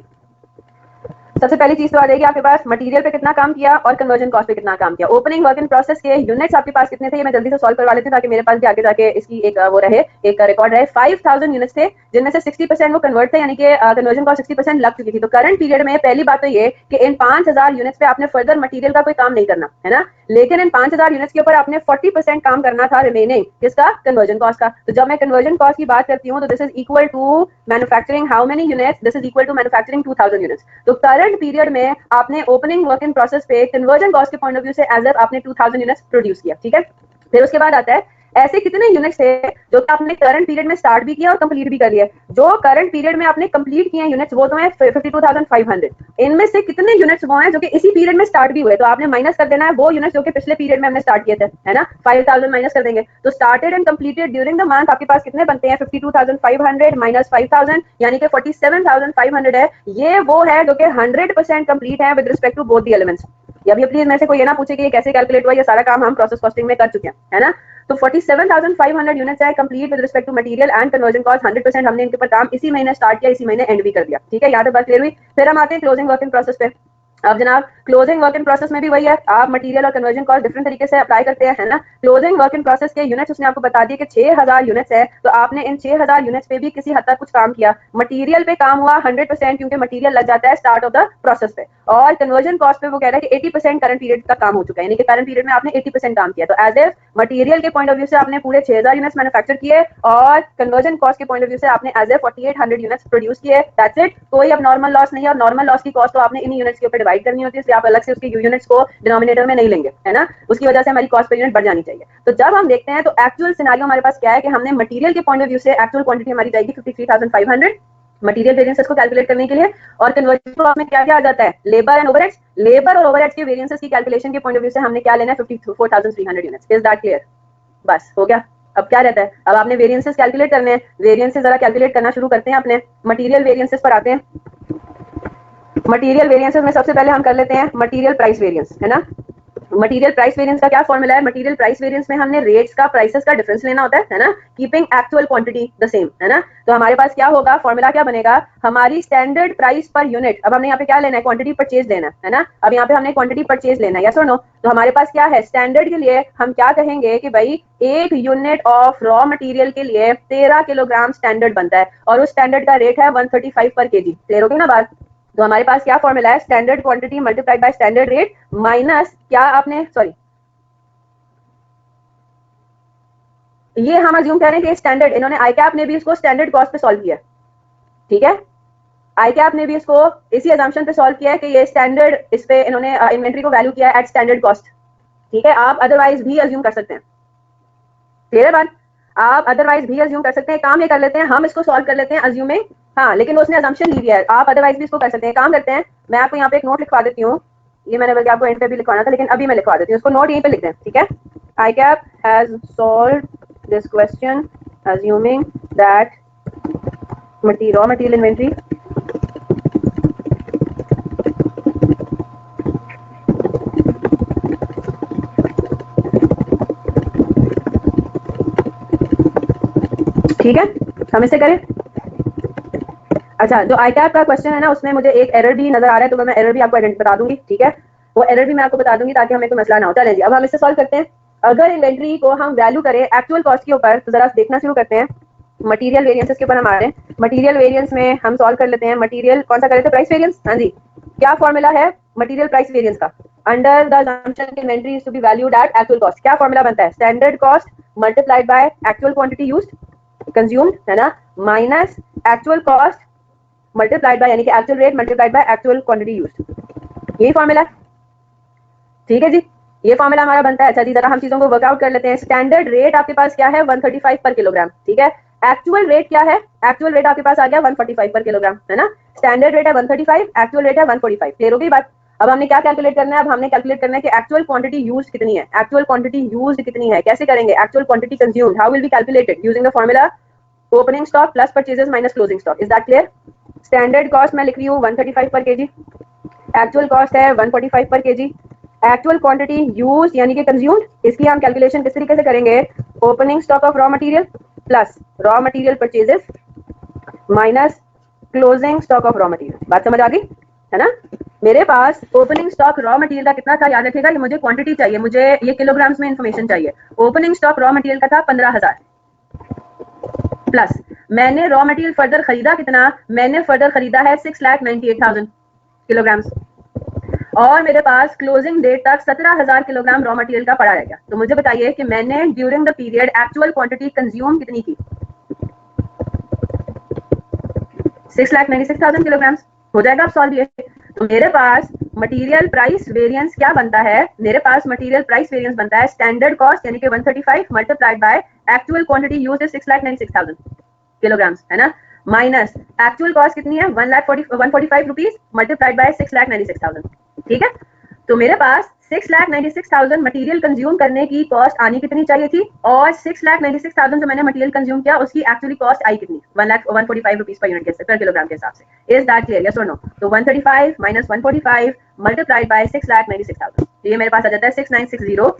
सबसे पहली चीज तो आ जाएगी आपके पास मटेरियल पे कितना काम किया और कन्वर्जन कॉस्ट पे कितना काम किया। ओपनिंग वर्क इन प्रोसेस के यूनिट्स आपके पास कितने थे, ये मैं जल्दी से सॉल्व करवा लेती हूँ, ताकि मेरे पास भी आगे जाके इसकी एक वो रहे, एक रिकॉर्ड रहे। 5,000 यूनिट्स थे, जिनमें से 60% वो कन्वर्ट थे, यानी कि कन्वर्जन कॉस्ट 60% लग चुकी थी। तो करंट पीरियड में पहली बात तो ये कि इन 5,000 यूनिट्स पे आपने फर्दर मटेरियल का कोई काम नहीं करना, है ना। लेकिन इन 5,000 यूनिट्स के ऊपर आपने 40% काम करना था रिमेनिंग, किसका? कन्वर्जन कॉस्ट का। तो जब मैं कन्वर्जन कॉस्ट की बात करती हूँ, तो this is equal to manufacturing how many units, this is equal to manufacturing 2,000 units. तो करंट पीरियड में आपने ओपनिंग वर्क इन प्रोसेस पे कन्वर्जन कॉस्ट के पॉइंट ऑफ व्यू से एज एफ आपने 2,000 यूनिट्स प्रोड्यूस किया, ठीक है। फिर उसके बाद आता है ऐसे कितने यूनिट्स थे जो कि आपने करंट पीरियड में स्टार्ट भी किया और कंप्लीट भी कर लिया। जो करंट पीरियड में आपने कंप्लीट किए यूनिट्स, वो तो है 52,500। इनमें से कितने यूनिट्स वो हैं जो कि इसी पीरियड में स्टार्ट भी हुए, तो आपने माइनस कर देना है वो यूनिट्स जो कि पिछले पीरियड में हमने स्टार्ट किए थे, है ना। 5,000 माइनस कर देंगे, तो started and completed during the month आपके पास कितने बनते हैं? 52,500 माइनस 5,000, यानी कि 47,500 है। ये वो है जो कि 100% कंप्लीट है with respect to both the elements. अभी प्लीज मेरे से कोई ये ना पूछे कि ये कैसे कैलकुलेट हुआ, ये सारा काम हम प्रोसेस कॉस्टिंग में कर चुके हैं, है ना। तो 47,500 यूनिट्स है complete with respect to material and conversion cost 100%। हमने इनके ऊपर काम इसी महीने स्टार्ट किया, इसी महीने एंड भी कर दिया, ठीक है। यहाँ तक बात क्लियर हुई। फिर हम आते हैं क्लोजिंग वर्क इन प्रोसेस पे। अब जनाब क्लोजिंग वर्क इन प्रोसेस में भी वही है, आप मटेरियल और कन्वर्जन कॉस्ट डिफरेंट तरीके से अप्लाई करते हैं, है ना। क्लोजिंग वर्क इन प्रोसेस के यूनिट्स उसने आपको बता दिया कि 6,000 यूनिट्स है, तो आपने इन 6,000 यूनिट्स पे भी किसी हद तक कुछ काम किया। मटेरियल पे काम हुआ 100%, क्योंकि मटेरियल लग जाता है स्टार्ट ऑफ द प्रोसेस पे। और कन्वर्जन कॉस्ट पे वो कह रहा है कि 80% करंट पीरियड का काम हो चुका है, यानी कि करंट पीरियड में आपने 80% काम किया। तो एज ए मटेरियल के पॉइंट ऑफ व्यू से आपने पूरे 6,000 यूनिट्स मैन्युफैक्चर किए, और कन्वर्जन कॉस्ट के पॉइंट ऑफ व्यू से आपने एज ए 4,800 यूनिट्स प्रोड्यूस किए। That's it. कोई अब नॉर्मल लॉस नहीं है, और नॉर्मल लॉस की कॉस्ट तो आपने इन यूनिट्स के ऊपर डिवाइड करनी होती है, इसलिए आप अलग से उसके यूनिट्स को डिनोमिनेटर में नहीं लेंगे, है ना। उसकी वजह से हमारी कॉस्ट पर यूनिट बढ़ जानी चाहिए। तो जब हम देखते हैं तो एक्चुअल सिनेरियो हमारे पास क्या है कि हमने मटेरियल के पॉइंट ऑफ व्यू से एक्चुअल क्वांटिटी हमारी जाएगी 53,500 मटेरियल वेरिएंसेस को कैलकुलेट करने के लिए। और कन्वर्जन कॉस्ट में क्या क्या आ जाता है? Labour and overheads. लेबर और ओवरहेड्स के वेरिएंसेस की कैलकुलेशन के पॉइंट ऑफ व्यू से हमने क्या लेना है? 54,300 यूनिट्स। Is that clear? बस हो गया। अब क्या रहता है? अब आपने वेरिएंसेस कैलकुलेट करने हैं। वेरिएंसेस जरा कैलकुलेट करना शुरू करते हैं अपने। मटेरियल वेरिएंसेस पर आते हैं। मटेरियल वेरिएंसेस में सबसे पहले हम कर लेते हैं मटेरियल प्राइस वेरिएंस, है ना। मटेरियल प्राइस वेरिएंस का क्या फॉर्मूला है? मटेरियल प्राइस वेरिएंस में हमने रेट्स का प्राइसेस का डिफरेंस लेना होता है ना, keeping actual quantity the same, है ना। तो हमारे पास क्या होगा, फॉर्मूला क्या बनेगा, हमारी स्टैंडर्ड प्राइस पर यूनिट, अब हमने यहाँ पे क्या लेना है, क्वांटिटी परचेज लेना है ना, अब यहाँ पे हमने क्वांटिटी परचेज लेना है, यस और नो। तो हमारे पास क्या है, स्टैंडर्ड के लिए हम क्या कहेंगे कि भाई एक यूनिट ऑफ रॉ मटेरियल के लिए 13 किलोग्राम स्टैंडर्ड बनता है और उस स्टैंडर्ड का रेट है 135 पर केजी। क्लियर हो गई ना बात? तो हमारे पास क्या फॉर्मूला है, standard quantity multiplied by standard rate minus क्या आपने, सॉरी, ये हम अज्यूम कर रहे हैं कि स्टैंडर्ड, इन्होंने आई कैप ने भी इसको स्टैंडर्ड कॉस्ट पे सॉल्व किया, ठीक है। आई कैप ने भी इसको इसी अजम्पशन पे सॉल्व किया है कि ये स्टैंडर्ड, इस पे इन्होंने इन्वेंट्री को वैल्यू किया है एट स्टैंडर्ड कॉस्ट, ठीक है। आप अदरवाइज भी अज्यूम कर सकते हैं, क्लियर है बात, आप अदरवाइज भी अज्यूम कर सकते हैं। काम ये कर लेते हैं, हम इसको सॉल्व कर लेते हैं अज्यूमिंग, हाँ, लेकिन उसने अजम्पशन ली है, आप अदरवाइज भी इसको कर सकते हैं। काम करते हैं, मैं आपको यहाँ पे एक नोट लिखवा देती हूँ, ये मैंने बल्कि आपको एंड पे भी लिखवाना था, लेकिन अभी मैं लिखवा देती हूँ, उसको नोट यहीं पे लिख दें, ठीक है। I cap has solved this question assuming that raw material inventory ठीक है, हम इसे करें। अच्छा, जो आई कैप का क्वेश्चन है ना, उसमें मुझे एक एरर भी नजर आ रहा है, तो मैं एरर भी आपको बता दूंगी, ठीक है। वो एरर भी मैं आपको बता दूंगी ताकि हमें कोई मसला ना हो। चलें जी, अब हम इसे सॉल्व करते हैं। अगर इन्वेंट्री को हम वैल्यू करें एक्चुअल कॉस्ट के ऊपर, तो जरा देखना शुरू करते हैं। मटेरियल वेरिएंसेस के ऊपर हम आ रहे हैं। मटेरियल वेरिएंस में हम सॉल्व कर लेते हैं। मटेरियल कौन सा करे थे, प्राइस वेरिएंस, हाँ जी। क्या फॉर्मूला है मटेरियल प्राइस वेरिएंस का, अंडर द असम्पशन कि inventory is to be valued at actual cost, क्या फॉर्मूला बनता है, standard cost multiplied by actual quantity used consumed, है ना, minus actual cost multiplied by, यानी कि actual rate multiplied by actual quantity used, यही formula, ठीक है जी, ये फॉर्मूला हमारा बनता है। अच्छा जी, जरा हम चीजों को वर्कआउट कर लेते हैं। स्टैंडर्ड रेट आपके पास क्या है, 135 पर किलोग्राम, ठीक है। एक्चुअल रेट क्या है, एक्चुअल रेट आपके पास आ गया 145 पर किलोग्राम, है ना। स्टैंडर्ड रेट है 135, एक्चुअल रेट है 145, क्लियर हो गई बात। अब हमने क्या कैलकुलेट करना है, अब हमने कैलकुलेट करना है कि एक्चुअल क्वांटिटी यूज्ड कितनी है, एक्चुअल क्वांटिटी यूज्ड कितनी है, कैसे करेंगे, actual quantity consumed, how will be calculated, using the formula opening stock plus purchases minus closing stock, is that clear. Standard cost मैं लिख रही हूँ 135 पर केजी, एक्चुअल कॉस्ट है 145 पर केजी, एक्चुअल क्वांटिटी यूज यानी कि कंज्यूम्ड, इसकी हम कैलकुलेशन किस तरीके से करेंगे, opening stock of raw material plus raw material purchases minus closing stock of raw material. बात समझ आ गई, है ना। मेरे पास ओपनिंग स्टॉक रॉ मटेरियल का कितना था, याद रखिएगा, ये मुझे क्वांटिटी चाहिए, मुझे ये किलोग्राम्स में इंफॉर्मेशन चाहिए। ओपनिंग स्टॉक रॉ मटेरियल का था 15,000 प्लस मैंने रॉ मटेरियल फर्दर खरीदा कितना, मैंने फर्दर खरीदा है 6,98,000 किलोग्राम्स, और मेरे पास क्लोजिंग डेट तक 17,000 किलोग्राम रॉ मटेरियल का पड़ा रह गया। तो मुझे बताइए कि मैंने during the period actual quantity consume कितनी की, 6,96,000 किलोग्राम। हो जाएगा आप सॉल्व ये। तो मेरे पास मटेरियल प्राइस वेरिएंस क्या बनता है, मेरे पास मटेरियल प्राइस वेरिएंस बनता है स्टैंडर्ड कॉस्ट यानी कि 135 multiplied by actual quantity used is 6,96,000 kilogram, है ना, माइनस एक्चुअल कॉस्ट कितनी है 145 रुपीज मल्टीप्लाइड बाय 6,96,000, ठीक है। तो मेरे पास 6,96,000 मटेरियल कंज्यूम करने की कॉस्ट आनी कितनी चाहिए थी, और 6,96,000 जो मैंने मटेरियल कंज्यूम किया उसकी एक्चुअली कॉस्ट आई कितनी, 1,145 रुपीज पर यूनिट के पर किलोग्राम के हिसाब से। इज दैट क्लियर, यस और नो। तो 135 माइनस 145 मल्टीप्लाइड बाय 6,96,000, ये मेरे पास आ जाता है 6,960,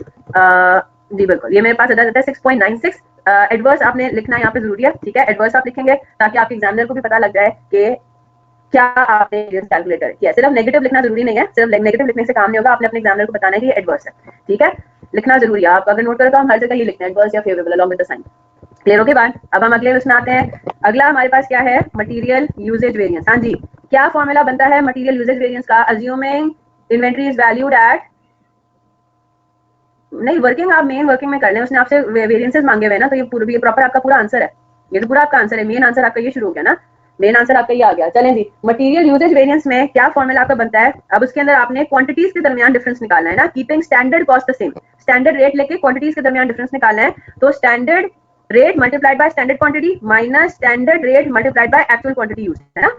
जी बिल्कुल, ये मेरे पास आ जाता है 6.96। एडवर्स आपने लिखना यहाँ पे जरूरी है, ठीक है, एडवर्स आप लिखेंगे ताकि आपके एग्जामिनर को भी पता लग जाए कि क्या आपने कैलकुलेटर किया। सिर्फ नेगेटिव लिखना जरूरी नहीं है, सिर्फ नेगेटिव लिखने से काम नहीं होगा, आपने अपने एग्जामिनर को बताना है कि ये एडवर्स है, ठीक है, लिखना जरूरी है। आप अगर नोट करें तो हम हर जगह ये लिखते हैं एडवर्स या favourable along with the sign, clear हो गई बात। अब हम अगले उसमें आते हैं। अगला हमारे पास क्या है, मटेरियल यूजेज वेरिएंस। हाँ जी, क्या फॉर्मूला बनता है मटेरियल यूजेज वेरिएंस का, assuming inventory is valued eight, नहीं वर्किंग आप मेन वर्किंग में कर लें, उसने आपसे वेरिएंसेस मांगे हुए ना, तो ये प्रॉपर आपका पूरा आंसर है, ये तो पूरा आपका आंसर है, मेन आंसर आपका ये शुरू हो गया ना, मेन आंसर आपका ये आ गया। चलें जी, मटेरियल यूजेज वेरिएंस में क्या फॉर्मूला आपका बनता है, अब उसके अंदर आपने क्वांटिटीज के दरमियान डिफरेंस निकालना है ना, keeping standard cost the same, standard rate लेके क्वांटिटीज के दरमियान डिफरेंस निकालना है। तो standard rate multiplied by standard quantity minus standard rate multiplied by actual quantity use, है ना।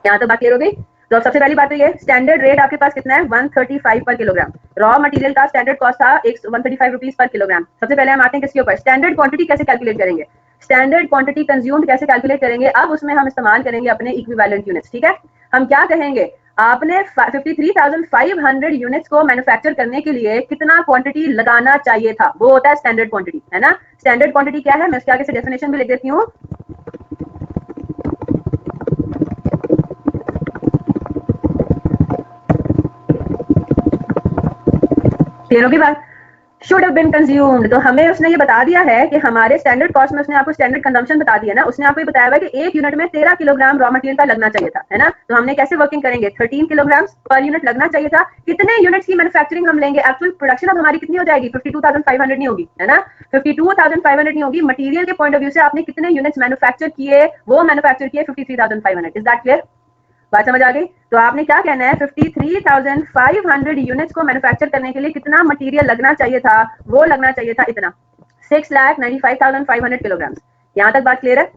यहाँ तो बात क्लियर हो गई। तो अब सबसे पहली बात तो ये, स्टैंडर्ड रेट आपके पास कितना है 135 पर किलोग्राम, रॉ मटेरियल का स्टैंडर्ड कॉस्ट था 135 रुपीज पर किलोग्राम। सबसे पहले हम आते हैं किसके ऊपर, स्टैंडर्ड क्वांटिटी कैसे कैलकुलेट करेंगे। स्टैंडर्ड क्वांटिटी कंज्यूम्ड कैसे कैलकुलेट करेंगे, अब उसमें हम इस्तेमाल करेंगे अपने इक्विवेलेंट यूनिट्स। ठीक है, हम क्या कहेंगे, आपने 53,500 यूनिट्स को मैन्युफैक्चर करने के लिए कितना क्वांटिटी लगाना चाहिए था, वो होता है स्टैंडर्ड क्वांटिटी, है ना। स्टैंडर्ड क्वांटिटी क्या है, मैं उसके आगे से डेफिनेशन भी लिख देती हूँ। क्लियर होगी बात, शुड हैव बीन कंज्यूम्ड, तो हमें उसने ये बता दिया है कि हमारे स्टैंडर्ड कॉस्ट में उसने आपको स्टैंडर्ड कंजम्पशन बता दिया ना, उसने आपको ये बताया हुआ है कि एक यूनिट में 13 किलोग्राम रॉ मटेरियल का लगना चाहिए था, है ना। तो हमने कैसे वर्किंग करेंगे, 13 किलोग्राम पर यूनिट लगना चाहिए था, कितने यूनिट्स की मैन्युफैक्चरिंग हम लेंगे, एक्चुअल प्रोडक्शन अब हमारी कितनी हो जाएगी, 52,500 नहीं होगी, है ना, 52,500 नहीं होगी, मटेरियल के पॉइंट ऑफ व्यू से आपने कितने यूनिट्स मैन्युफैक्चर किए, वो मैन्युफैक्चर किए 53,500। इज दैट क्लियर, बात समझ आ गई। तो आपने क्या कहना है, 53,500 यूनिट्स को मैन्युफैक्चर करने के लिए कितना मटेरियल लगना चाहिए था, वो लगना चाहिए था इतना 6,95,500 किलोग्राम। यहां तक बात क्लियर है।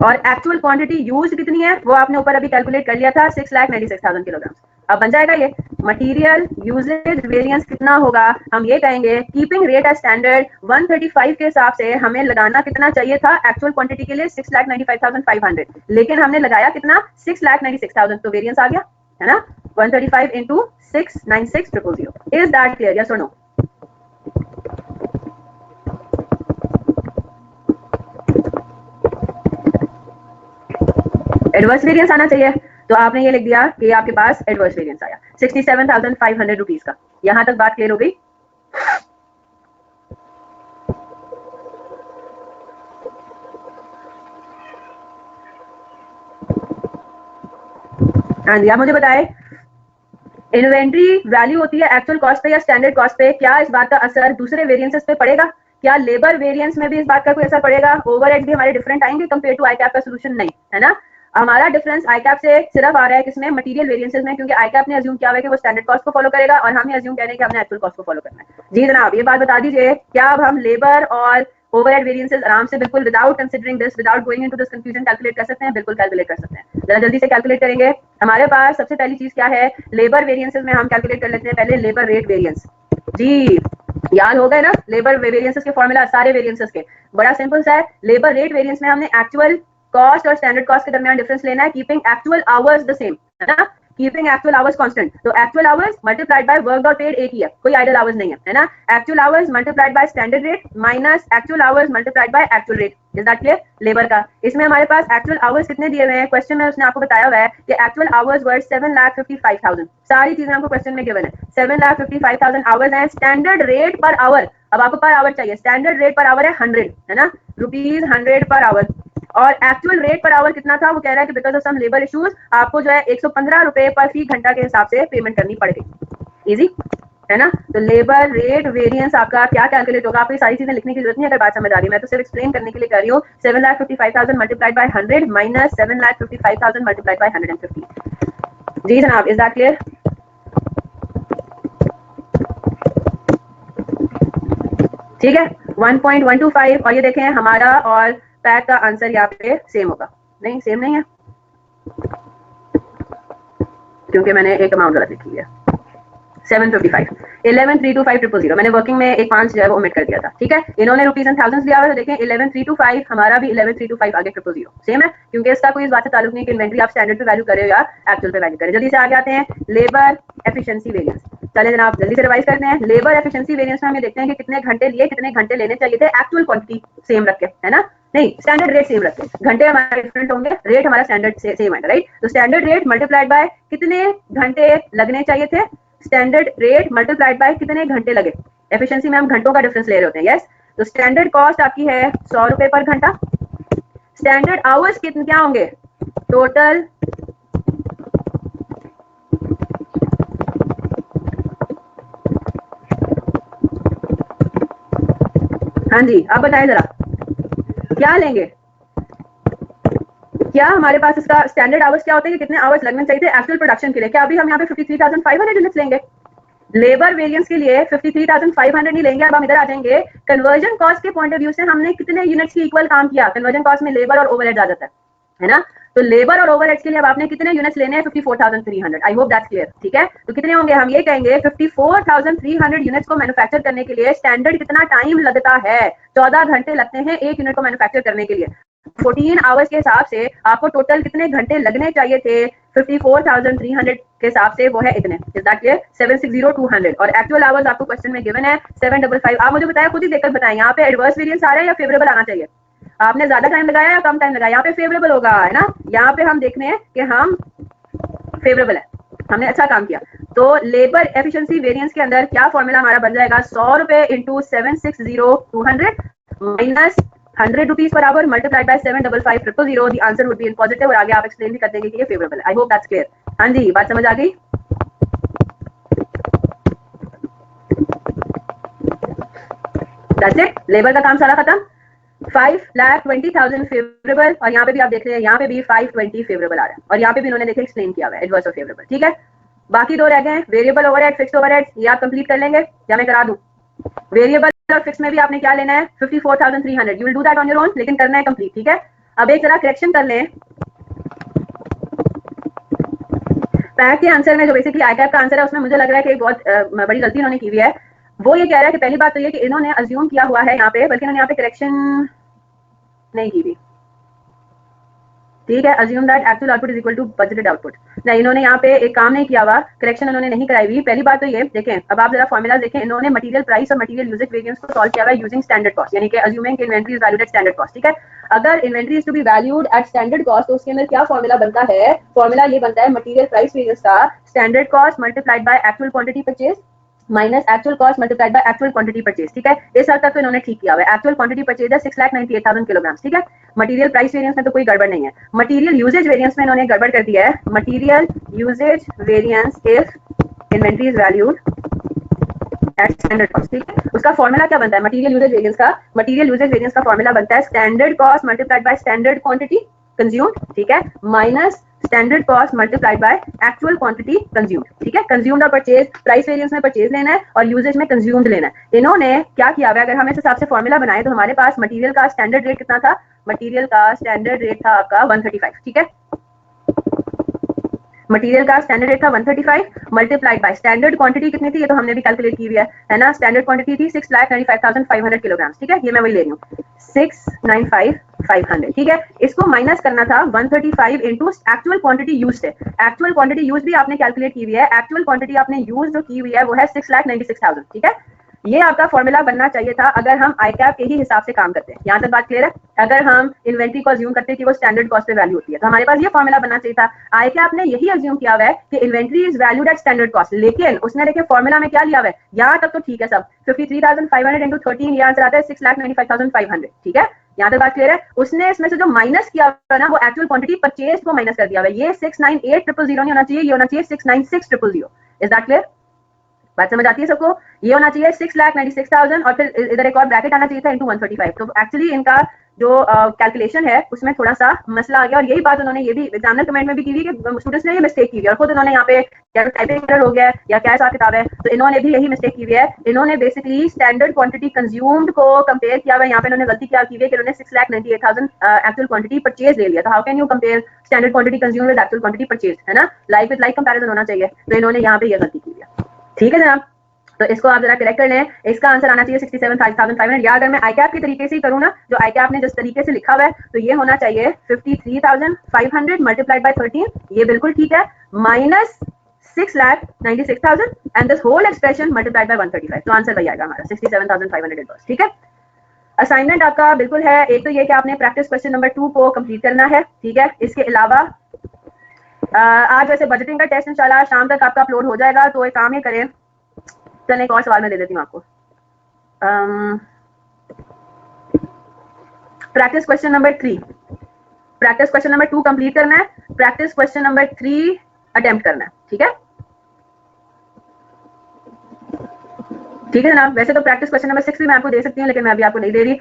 और एक्चुअल क्वांटिटी यूज कितनी है वो आपने ऊपर अभी कैलकुलेट कर लिया था, 6,96,000 किलोग्राम। अब बन जाएगा ये मटेरियल यूजेज वेरिएंस कितना होगा, हम ये कहेंगे कीपिंग रेट एज स्टैंडर्ड 135 के हिसाब से हमें लगाना कितना चाहिए था एक्चुअल क्वांटिटी के लिए 6,95,500, लेकिन हमने लगाया कितना 6,96,000, तो वेरिएंस आ गया, है ना, 135 into 696,000। Is that clear, yes और नो। एडवर्स वेरिएंस आना चाहिए, तो आपने ये लिख दिया कि आपके पास एडवर्स वेरिएंस आया 67,500 रुपीज का। यहां तक बात क्लियर हो गई। हाँ जी, आप मुझे बताएं इन्वेंट्री वैल्यू होती है एक्चुअल कॉस्ट पे या स्टैंडर्ड कॉस्ट पे, क्या इस बात का असर दूसरे वेरिएंसेस पे पड़ेगा, क्या लेबर वेरिएंस में भी इस बात का कोई असर पड़ेगा, ओवरहेड्स भी हमारे डिफरेंट आएंगे कंपेयर टू आईकैप का सोल्यूशन, नहीं, है ना। हमारा डिफरेंस आईकैप से सिर्फ आ रहा है किसमें, मटेरियल वेरिएंसेस में, क्योंकि आईकैप ने अज्यूम किया है कि वो स्टैंडर्ड कॉस्ट को फॉलो करेगा और हम अज्यूम कह रहे हैं कि हमने एक्चुअल कॉस्ट को फॉलो करना है। जी जनाब, ये बात बता दीजिए, क्या अब हम लेबर और ओवरहेड वेरिएंसेस आराम से बिल्कुल without considering this, without going into this confusion calculate कर सकते हैं, बिल्कुल कैलकुलेट कर सकते हैं। जरा जल्दी से कैलकुलेट करेंगे। हमारे पास सबसे पहली चीज क्या है, लेबर वेरिएंसेस में हम कैलकुलेट कर लेते हैं पहले लेबर रेट वेरिएंस। जी याद हो गए ना लेबर वेरिएंसेस के फॉर्मूला सारे वेरिएंसेस के, बड़ा सिंपल सा है। लेबर रेट वेरिएंस में हमने एक्चुअल कॉस्ट और स्टैंडर्ड कॉस्ट के दरमियान डिफरेंस लेना है, keeping actual hours the same, है ना, कीपिंग एक्चुअल आवर्स कांस्टेंट। तो actual hours multiplied by work dot paid एक ही है, कोई आइडल आवर्स नहीं है ना। Actual hours multiplied by standard rate minus actual hours multiplied by actual rate. Is that clear. Labour का इसमें हमारे पास एक्चुअल आवर्स कितने दिए हुए हैं, क्वेश्चन में उसने आपको बताया हुआ है कि एक्चुअल आवर्स वर 7,55,000, सारी चीजें हमको क्वेश्चन में गिवन है, 7,55,000 आवर्स है। स्टैंडर्ड रेट पर आवर, अब आपको पर आवर चाहिए, स्टैंडर्ड रेट पर आवर है 100, है ना, ₹100 पर आवर। और एक्चुअल रेट पर आवर कितना था, वो कह रहा है कि because of some labour issues आपको जो है 115 रुपए पर फी घंटा के हिसाब से पेमेंट करनी पड़ गई। इजी है ना। तो लेबर रेट वेरिएंस आपका क्या कैलकुलेट होगा, आपको ये सारी चीजें लिखने की जरूरत नहीं है अगर बात समझ आ रही है, मैं तो सिर्फ एक्सप्लेन करने के लिए कर रही हूँ। 7,55,000 multiplied by 100 minus 7,55,000 multiplied by 150। जी जनाब, इज दैट क्लियर। ठीक है, 1.125। और ये देखें हमारा और पैक का आंसर यहाँ पे सेम होगा, नहीं सेम नहीं है क्योंकि मैंने एक अमाउंट गलत लिखी है, 755 11,325,000। मैंने वर्किंग में एक 5 जो है वो ओमिट कर दिया था। ठीक है, इन्होंने रुपीज एंड थाउजेंड्स दिया हुआ है, तो देखें 11,325, हमारा भी 11,325 आगे 000 सेम है, क्योंकि इसका कोई इस बात से ताल्लुक नहीं कि इन्वेंट्री आप स्टैंडर्ड पे वैल्यू करे हो या एक्चुअल पे वैल्यू करे। जल्दी से आगे आते हैं, लेबर एफिशिएंसी वेरिएंस। चले जनाब जल्दी से रिवाइज करते हैं। लेबर एफिशिएंसी वेरिएंस में हम ये देखते हैं कि कितने घंटे लिए, कितने घंटे लेने चाहिए थे, एक्चुअल क्वांटिटी सेम रख के, है ना, नहीं स्टैंडर्ड रेट सेम रख के, घंटे हमारे डिफरेंट होंगे, रेट हमारा स्टैंडर्ड सेम है, राइट। तो स्टैंडर्ड रेट मल्टीप्लाइड बाय कितने घंटे लगने चाहिए थे, स्टैंडर्ड रेट मल्टीप्लाइड बाय कितने घंटे लगे। एफिशिएंसी में हम घंटों का डिफरेंस ले रहे होते हैं, यस। तो स्टैंडर्ड कॉस्ट आपकी है 100 रुपए पर घंटा, स्टैंडर्ड आवर्स कितने क्या होंगे, टोटल हाँ जी अब बताएं जरा क्या लेंगे, क्या हमारे पास इसका स्टैंडर्ड आवर्स क्या होते हैं कि कितने आवर्स लगने चाहिए थे एक्चुअल प्रोडक्शन के लिए, क्या अभी हम यहाँ पे 53,500 यूनिट्स लेंगे। लेबर वेरिएंस के लिए 53,500 नहीं लेंगे, अब हम इधर आ जाएंगे कन्वर्जन कॉस्ट के पॉइंट ऑफ व्यू से हमने कितने यूनिट्स की इक्वल काम किया, कन्वर्जन कॉस्ट में लेबर और ओवरहेड आ जाता है ना। तो लेबर और ओवरहेड्स के लिए अब आपने कितने यूनिट्स लेने हैं? 54,300। आई होप दैट्स क्लियर, ठीक है। तो कितने होंगे? हम ये कहेंगे 54,300 यूनिट्स को मैन्युफैक्चर करने के लिए स्टैंडर्ड कितना टाइम लगता है? 14 घंटे लगते हैं एक यूनिट को मैन्युफैक्चर करने के लिए। 14 आवर्स के हिसाब से आपको टोटल कितने घंटे लगने चाहिए थे? 54,300 के हिसाब से वो है इतने। Is that clear? 760,200 और एक्चुअल आवर्स आपको क्वेश्चन में गिवन है 755। आप मुझे बताया, खुद ही देखकर बताएं, यहाँ पे एडवर्स वेरिएंस आ रहा है या फेवरेबल आना चाहिए? आपने ज्यादा टाइम लगाया या कम टाइम लगाया? यहाँ पे फेवरेबल होगा, है ना। यहाँ पे हम देखने हैं कि हम फेवरेबल है, हमने अच्छा काम किया। तो लेबर एफिशिएंसी वेरिएंस के अंदर क्या फॉर्मूला हमारा बन जाएगा? 100 रुपए इंटू 760,200 माइनस 100 रुपीज बराबर multiplied by 755,000। The answer would be in positive. और आगे आप एक्सप्लेन भी कर देंगे कि ये फेवरेबल है। I hope that's clear. हाँ जी, बात समझ आ गई? दैट्स इट, लेबर का काम सारा खत्म। 5,20,000 फेवरेबल और यहाँ पे भी आप देख रहे हैं, यहाँ पे भी 520 फेवरेबल आ रहा है और यहाँ पे भी इन्होंने देखे एक्सप्लेन किया हुआ है एडवर्स और फेवरेबल, ठीक है। बाकी दो रह गए हैं, वेरिएबल ओवरहेड, फिक्स्ड ओवरहेड। ये आप कंप्लीट कर लेंगे या मैं करा दूं? वेरिएबल और फिक्स में भी आपने क्या लेना है? 54,300। You will do that on your own, लेकिन करना है कंप्लीट, ठीक है। अब एक जरा करेक्शन कर लें पैक के आंसर में, जो बेसिकली आईकैप का आंसर है, उसमें मुझे लग रहा है कि एक बहुत बड़ी गलती इन्होंने की हुई है। वो ये कह रहा है कि पहली बात तो ये कि इन्होंने अज्यूम किया हुआ है यहाँ पे, बल्कि इन्होंने यहाँ पे करेक्शन नहीं की हुई, ठीक है। Assume that actual output is equal to budgeted output. नहीं, इन्होंने यहाँ पे एक काम नहीं किया हुआ, करेक्शन इन्होंने नहीं कराई हुई। पहली बात तो ये देखें, अब आप जरा फॉर्मूला देखें, इन्होंने मटेरियल प्राइस और मटेरियल यूजेज वेरिएंस को सॉल्व किया हुआ है यूजिंग स्टैंडर्ड कॉस्ट, यानी कि assuming inventory is valued at standard cost, ठीक है। अगर inventory is to be valued at standard cost तो उसके अंदर क्या फॉर्मूला बनता है? फॉर्मूला ये बनता है मटेरियल प्राइस वेरिएंस का standard cost multiplied by actual quantity purchase minus actual cost multiplied by actual quantity purchase, ठीक है। इस हद तक तो इन्होंने ठीक किया हुआ है। एक्चुअल क्वांटिटी परचेज है 6,98,000 किलोग्राम, ठीक है। मटेरियल प्राइस वेरिएंस में तो कोई गड़बड़ नहीं है। मटेरियल यूजेज वेरिएंस में इन्होंने गड़बड़ कर दिया है। Material usage variance if inventory is valued at standard cost, ठीक है। उसका फॉर्मूला क्या बनता है मटेरियल यूजेज वेरिएंस का? मटेरियल यूजेज वेरिएंस का फॉर्मूला बनता है standard cost multiplied by standard quantity consumed, ठीक है, minus standard cost multiplied by actual quantity consumed, ठीक है। कंज्यूम्ड और परचेज, प्राइस वेरिएंस में परचेज लेना है और यूजेज में कंज्यूम्ड लेना है। इन्होंने क्या किया हुआ है, अगर हम इस हिसाब से फॉर्मूला बनाए तो हमारे पास मटेरियल का स्टैंडर्ड रेट कितना था? मटेरियल का स्टैंडर्ड रेट था आपका 135, ठीक है। मटेरियल का स्टैंडर्ड रेट था 135 मल्टीप्लाइड बाय स्टैंडर्ड क्वांटिटी कितनी थी? ये तो हमने भी कैलकुलेट की हुई है ना। स्टैंडर्ड क्वांटिटी थी 6,95,500 किलोग्राम, ठीक है। ये मैं वही ले रही हूँ 6,95,500, ठीक है। इसको माइनस करना था 135 इंटू एक्चुअल क्वांटिटी यूज है। एक्चुअल क्वांटिटी यूज भी आपने कैलकुलेट की हुई है। एक्चुअल क्वांटिटी आपने यूज जो की हुई है वो है 6,96,000, ठीक है। ये आपका फॉर्मूला बनना चाहिए था अगर हम आईकैप के ही हिसाब से काम करते हैं। यहाँ तक बात क्लियर है? अगर हम इन्वेंट्री को अज्यूम करते हैं कि वो स्टैंडर्ड कॉस्ट पे वैल्यू होती है तो हमारे पास ये फॉर्मूला बनना चाहिए था। आईकैप ने यही अज्यूम किया हुआ है कि inventory is valued at standard cost, लेकिन उसने देखिए फॉर्मूला में क्या लिया हुआ है। यहाँ तक तो ठीक है सब, 53,500 इंटू 13 ये आंसर आता है 6,95,500, ठीक है। यहाँ तक बात क्लियर है? उसने इसमें से जो माइनस किया हुआ ना वो एक्चुअल क्वांटिटी परचेज को माइनस कर दिया हुआ है। ये 698,000 नहीं होना चाहिए, ये होना चाहिए 696,000। Is that clear? बात समझ आती है सबको? ये होना चाहिए 6,96,000 और फिर इधर एक और ब्रैकेट आना चाहिए था इंटू 135। तो एक्चुअली इनका जो कैलकुलेशन है उसमें थोड़ा सा मसला आ गया और यही बात उन्होंने ये भी एग्जामिनर कमेंट में भी की हुई कि स्टूडेंट्स ने ये मिस्टेक की हुई है और खुद उन्होंने यहाँ पे या टाइपिंग एरर हो गया या क्या ऐसा किताब है तो इन्होंने भी यही मिस्टेक की हुई है। इन्होंने बेसिकली स्टैंडर्ड क्वांटिटी कंज्यूम्ड को कंपेयर किया हुआ है। यहाँ पे इन्होंने गलती क्या की हुई है कि इन्होंने 6,98,000 एक्चुअल क्वांटिटी परचेज ले लिया था। How can you compare standard quantity consumed with actual quantity purchase, है ना। लाइक विद लाइक कंपैरिजन होना चाहिए, तो इन्होंने यहाँ पे ये गलती की हुई है, ठीक है जनाब। तो इसको आप जरा करेक्ट कर लें। इसका आंसर आना चाहिए 67,500 या अगर मैं आईकैप के तरीके से ही करूँ ना, जो आईकैप ने जिस तरीके से लिखा हुआ है तो ये होना चाहिए 53,500 मल्टीप्लाइड बाय 13, ये बिल्कुल ठीक है, minus 6,96,000 and this whole expression multiplied by 135। तो आंसर वही आएगा हमारा 67,500, ठीक है। असाइनमेंट आपका बिल्कुल है, एक तो ये कि आपने प्रैक्टिस क्वेश्चन नंबर 2 को कंप्लीट करना है, ठीक है। इसके अलावा आज वैसे बजटिंग का टेस्ट इंशाल्लाह शाम तक आपका अपलोड हो जाएगा, तो एक काम ये करें, चलिए एक और सवाल मैं दे देती हूँ आपको। Practice question number 3, practice question number 2 complete करना है, प्रैक्टिस क्वेश्चन नंबर 3 अटेम्प्ट करना है, ठीक है। ठीक है जनाब। वैसे तो प्रैक्टिस क्वेश्चन नंबर 6 भी मैं आपको दे सकती हूँ लेकिन मैं अभी आपको नहीं दे रही।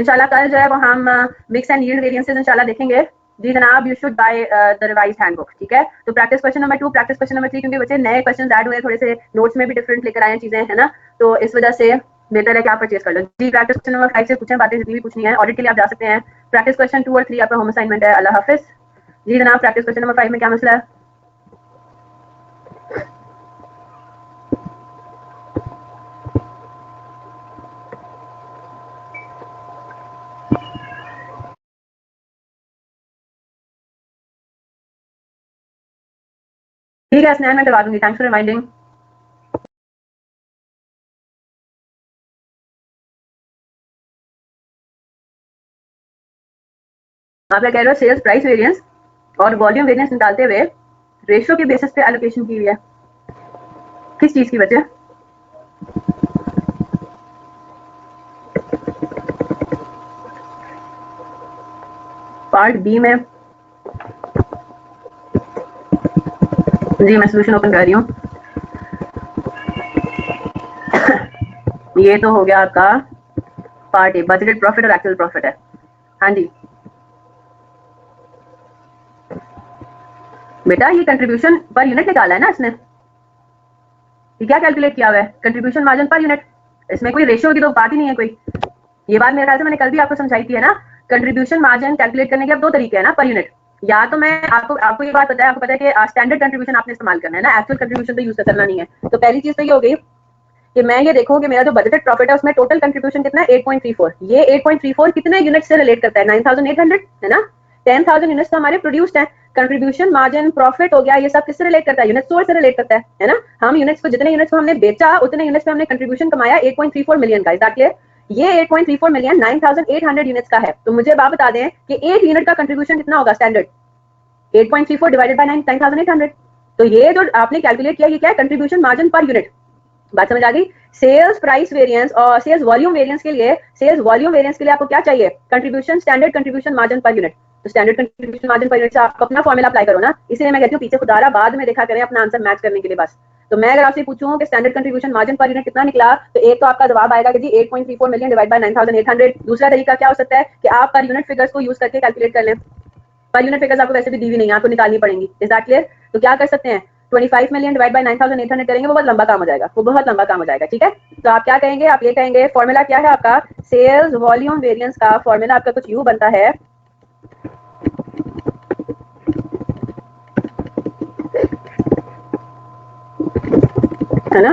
इंशाल्लाह कल जो है वो हम मिक्स एंड यील्ड वेरिएंसेस इंशाल्लाह देखेंगे। जी जनाब, you should by the revised handbook, ठीक है। तो practice question number 2, practice question number 3, क्योंकि बच्चे नए क्वेश्चन ऐड हुए, थोड़े से नोट्स में भी डिफरेंट लेकर आए हैं चीजें, है ना, तो इस वजह से बेहतर है कि आप परचेज कर लो। जी प्रैक्टिस क्वेश्चन नंबर 5 से पूछें बातें जितनी भी पूछनी है, ऑडिट के लिए आप जा सकते हैं। प्रैक्टिस क्वेश्चन 2 और 3 आपका होम असाइनमेंट है। अल्लाह हाफिज। जी जनाब, प्रैक्टिस क्वेश्चन नंबर 5 में क्या मसला है? ठीक है स्नेहा, मैं करवा दूंगी, थैंक्स फॉर रिमाइंडिंग। आप क्या कह रहे हो, सेल्स प्राइस वेरिएंस और वॉल्यूम वेरिएंस निकालते हुए रेशियो के बेसिस पे एलोकेशन की हुई है, किस चीज की वजह? पार्ट बी में जी मैं सोल्यूशन ओपन कर रही हूँ। ये तो हो गया आपका पार्ट ए, बजटेड प्रॉफिट और एक्चुअल प्रॉफिट है। हाँ जी बेटा, ये कंट्रीब्यूशन पर यूनिट निकाला है ना इसने, ये क्या कैलकुलेट किया हुआ है? Contribution margin per unit. इसमें कोई रेशियो की तो बात ही नहीं है कोई। ये बात मेरे ख्याल से मैंने कल भी आपको समझाई थी है ना। कंट्रीब्यूशन मार्जिन कैलकुलेट करने के अब दो तरीके हैं ना पर यूनिट। या तो मैं आपको ये बात पता है, आपको पता है कि स्टैंडर्ड कंट्रीब्यूशन आपने इस्तेमाल करना है ना, एक्चुअल कंट्रीब्यूशन तो यूज करना नहीं है। तो पहली चीज तो ये हो गई कि मैं ये देखूं कि मेरा जो बजटेड प्रॉफिट है उसमें टोटल कंट्रीब्यूशन कितना है, 8.34। ये 8.34 कितने यूनिट से रिलेट करता है? 9800 है ना। 10,000 यूनिट्स तो हमारे प्रोड्यूस्ड हैं। कंट्रीब्यूशन मार्जिन प्रॉफिट हो गया, ये सब किससे रिलेट करता है? यूनिट सोर्स से रिलेट करता है ना। हम यूनिट्स को, जितने यूनिट्स को हमने बेचा उतने यूनिट्स पे हमने कंट्रीब्यूशन कमाया 8.34 मिलियन का। Is that clear? ये 8.34 मिलियन 9800 यूनिट्स का है। तो मुझे आप बता दें कि एक यूनिट का कंट्रीब्यूशन कितना होगा स्टैंडर्ड? 8.34 divided by 9800। तो ये जो आपने कैलकुलेट किया, ये क्या है? Contribution margin per unit. बात समझ आ गई? सेल्स प्राइस वेरिएंस और सेल्स वॉल्यूम वेरिएंस के लिए, सेल्स वॉल्यूम वेरिएंस के लिए आपको क्या चाहिए? Contribution, standard contribution margin per unit. तो standard contribution margin per unit से आप अपना फॉर्मूला अप्लाई करो ना। इसलिए मैं कहती हूँ पीछे खुदारा बाद में देखा करें अपना आंसर मैच करने के लिए बस। तो मैं अगर आपसे पूछूं कि standard contribution margin per unit कितना निकला, तो एक तो आपका जवाब आएगा कि जी 8.34 मिलियन डिवाइड बाय 9800। दूसरा तरीका क्या हो सकता है कि आप पर यूनिट फिगर्स को यूज करके कैलकुलेट कर लें। पर यूनिट फिगर्स आपको वैसे भी दी हुई नहीं है, आपको निकालनी पड़ेंगी। Is that clear? तो क्या कर सकते हैं, 25 मिलियन डिवाइड बाय 9800 करेंगे, वो बहुत लंबा काम हो जाएगा, वो बहुत लंबा काम हो जाएगा। ठीक है, तो आप क्या कहेंगे? आप ये कहेंगे, फॉर्मूला क्या है आपका? सेल्स वॉल्यूम वेरिएंस का फॉर्मूला आपका कुछ यूं बनता है, है ना,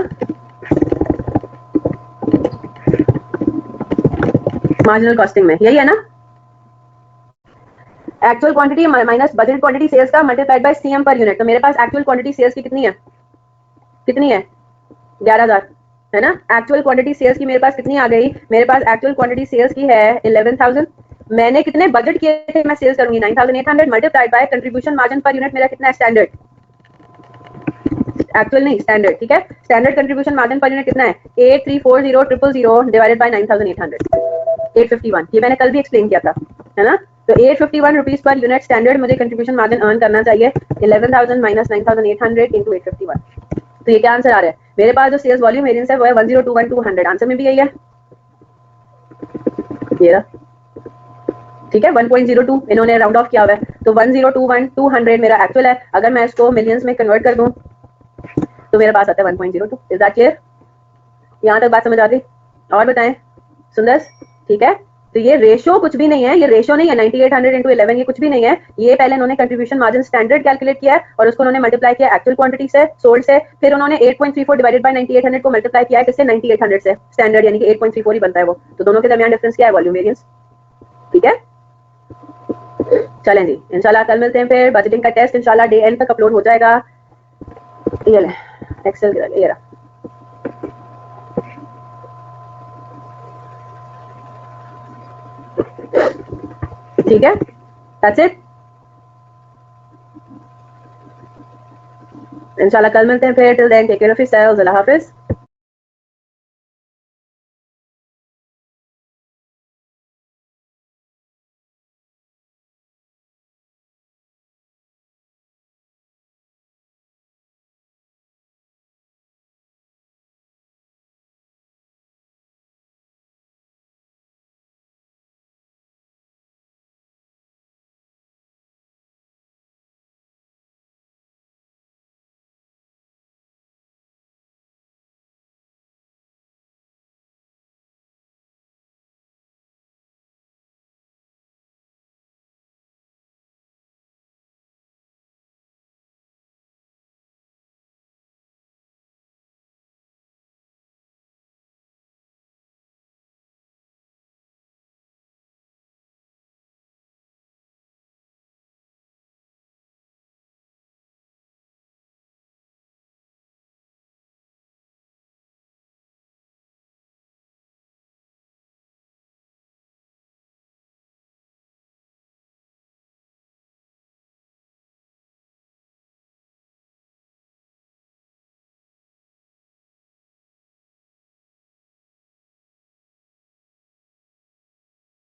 मार्जिनल कॉस्टिंग में यही है ना, actual quantity minus budget quantity sales का multiplied by CM per unit. तो मेरे पास एक्चुअल क्वांटिटी सेल्स की कितनी है? कितनी है? 11,000 है ना। एक्चुअल क्वांटिटी सेल्स की मेरे पास कितनी आ गई? मेरे पास एक्चुअल क्वांटिटी सेल्स की है 11,000। मैंने कितने बजट किए थे मैं सेल्स करूंगी? 9800 multiplied by contribution margin per unit मेरा कितना है? स्टैंडर्ड, एक्चुअल नहीं स्टैंडर्ड। ठीक है, standard contribution margin per unit कितना है? 8340000 डिवाइडेड बाय 9800, 851। ये मैंने कल भी एक्सप्लेन किया था, है ना। तो 851 रुपीज पर यूनिट स्टैंडर्ड मुझे कंट्रीब्यूशन मार्जिन अर्न करना चाहिए। 11,000 माइनस 9800 इंटू 851। तो ये क्या आंसर आ रहा है? मेरे पास जो सेल्स वॉल्यूम वेरिएंस है वो है 1021,200। आंसर में भी यही है, ये रहा। ठीक है, 1.02 इन्होंने राउंड ऑफ किया हुआ है, तो 1021,200 मेरा एक्चुअल है। अगर मैं इसको मिलियंस में कन्वर्ट कर दूं तो मेरे पास आता है 1.02। Is that clear? यहाँ तक बात समझ आ गई? और बताएं सुंदर। ठीक है, तो ये रेशियो कुछ भी नहीं है, ये रेशियो नहीं है 9800 इंटू 11, ये कुछ भी नहीं है। ये पहले उन्होंने कंट्रीब्यूशन मार्जिन स्टैंडर्ड कैलकुलेट किया है और उसको उन्होंने मल्टीप्लाई किया एक्चुअल क्वांटिटी से, सोल्ड से। फिर उन्होंने 8.34 डिवाइडेड बाय 9800 को मल्टीप्लाई किया है किससे? 9800 से। स्टैंडर्ड यानी कि 8.34 ही बनता है वो। तो दोनों के दरमियान डिफरेंस क्या है? Volume variance. ठीक है, चलें जी, इंशाल्लाह कल मिलते हैं फिर। बजटिंग का टेस्ट इंशाल्लाह डे एंड तक अपलोड हो जाएगा। ये ले एक्सेल के, ये रहा। ठीक है, दैट्स इट। इंशाल्लाह कल मिलते हैं फिर। Till then take care of yourselves. अल्लाह हाफिज।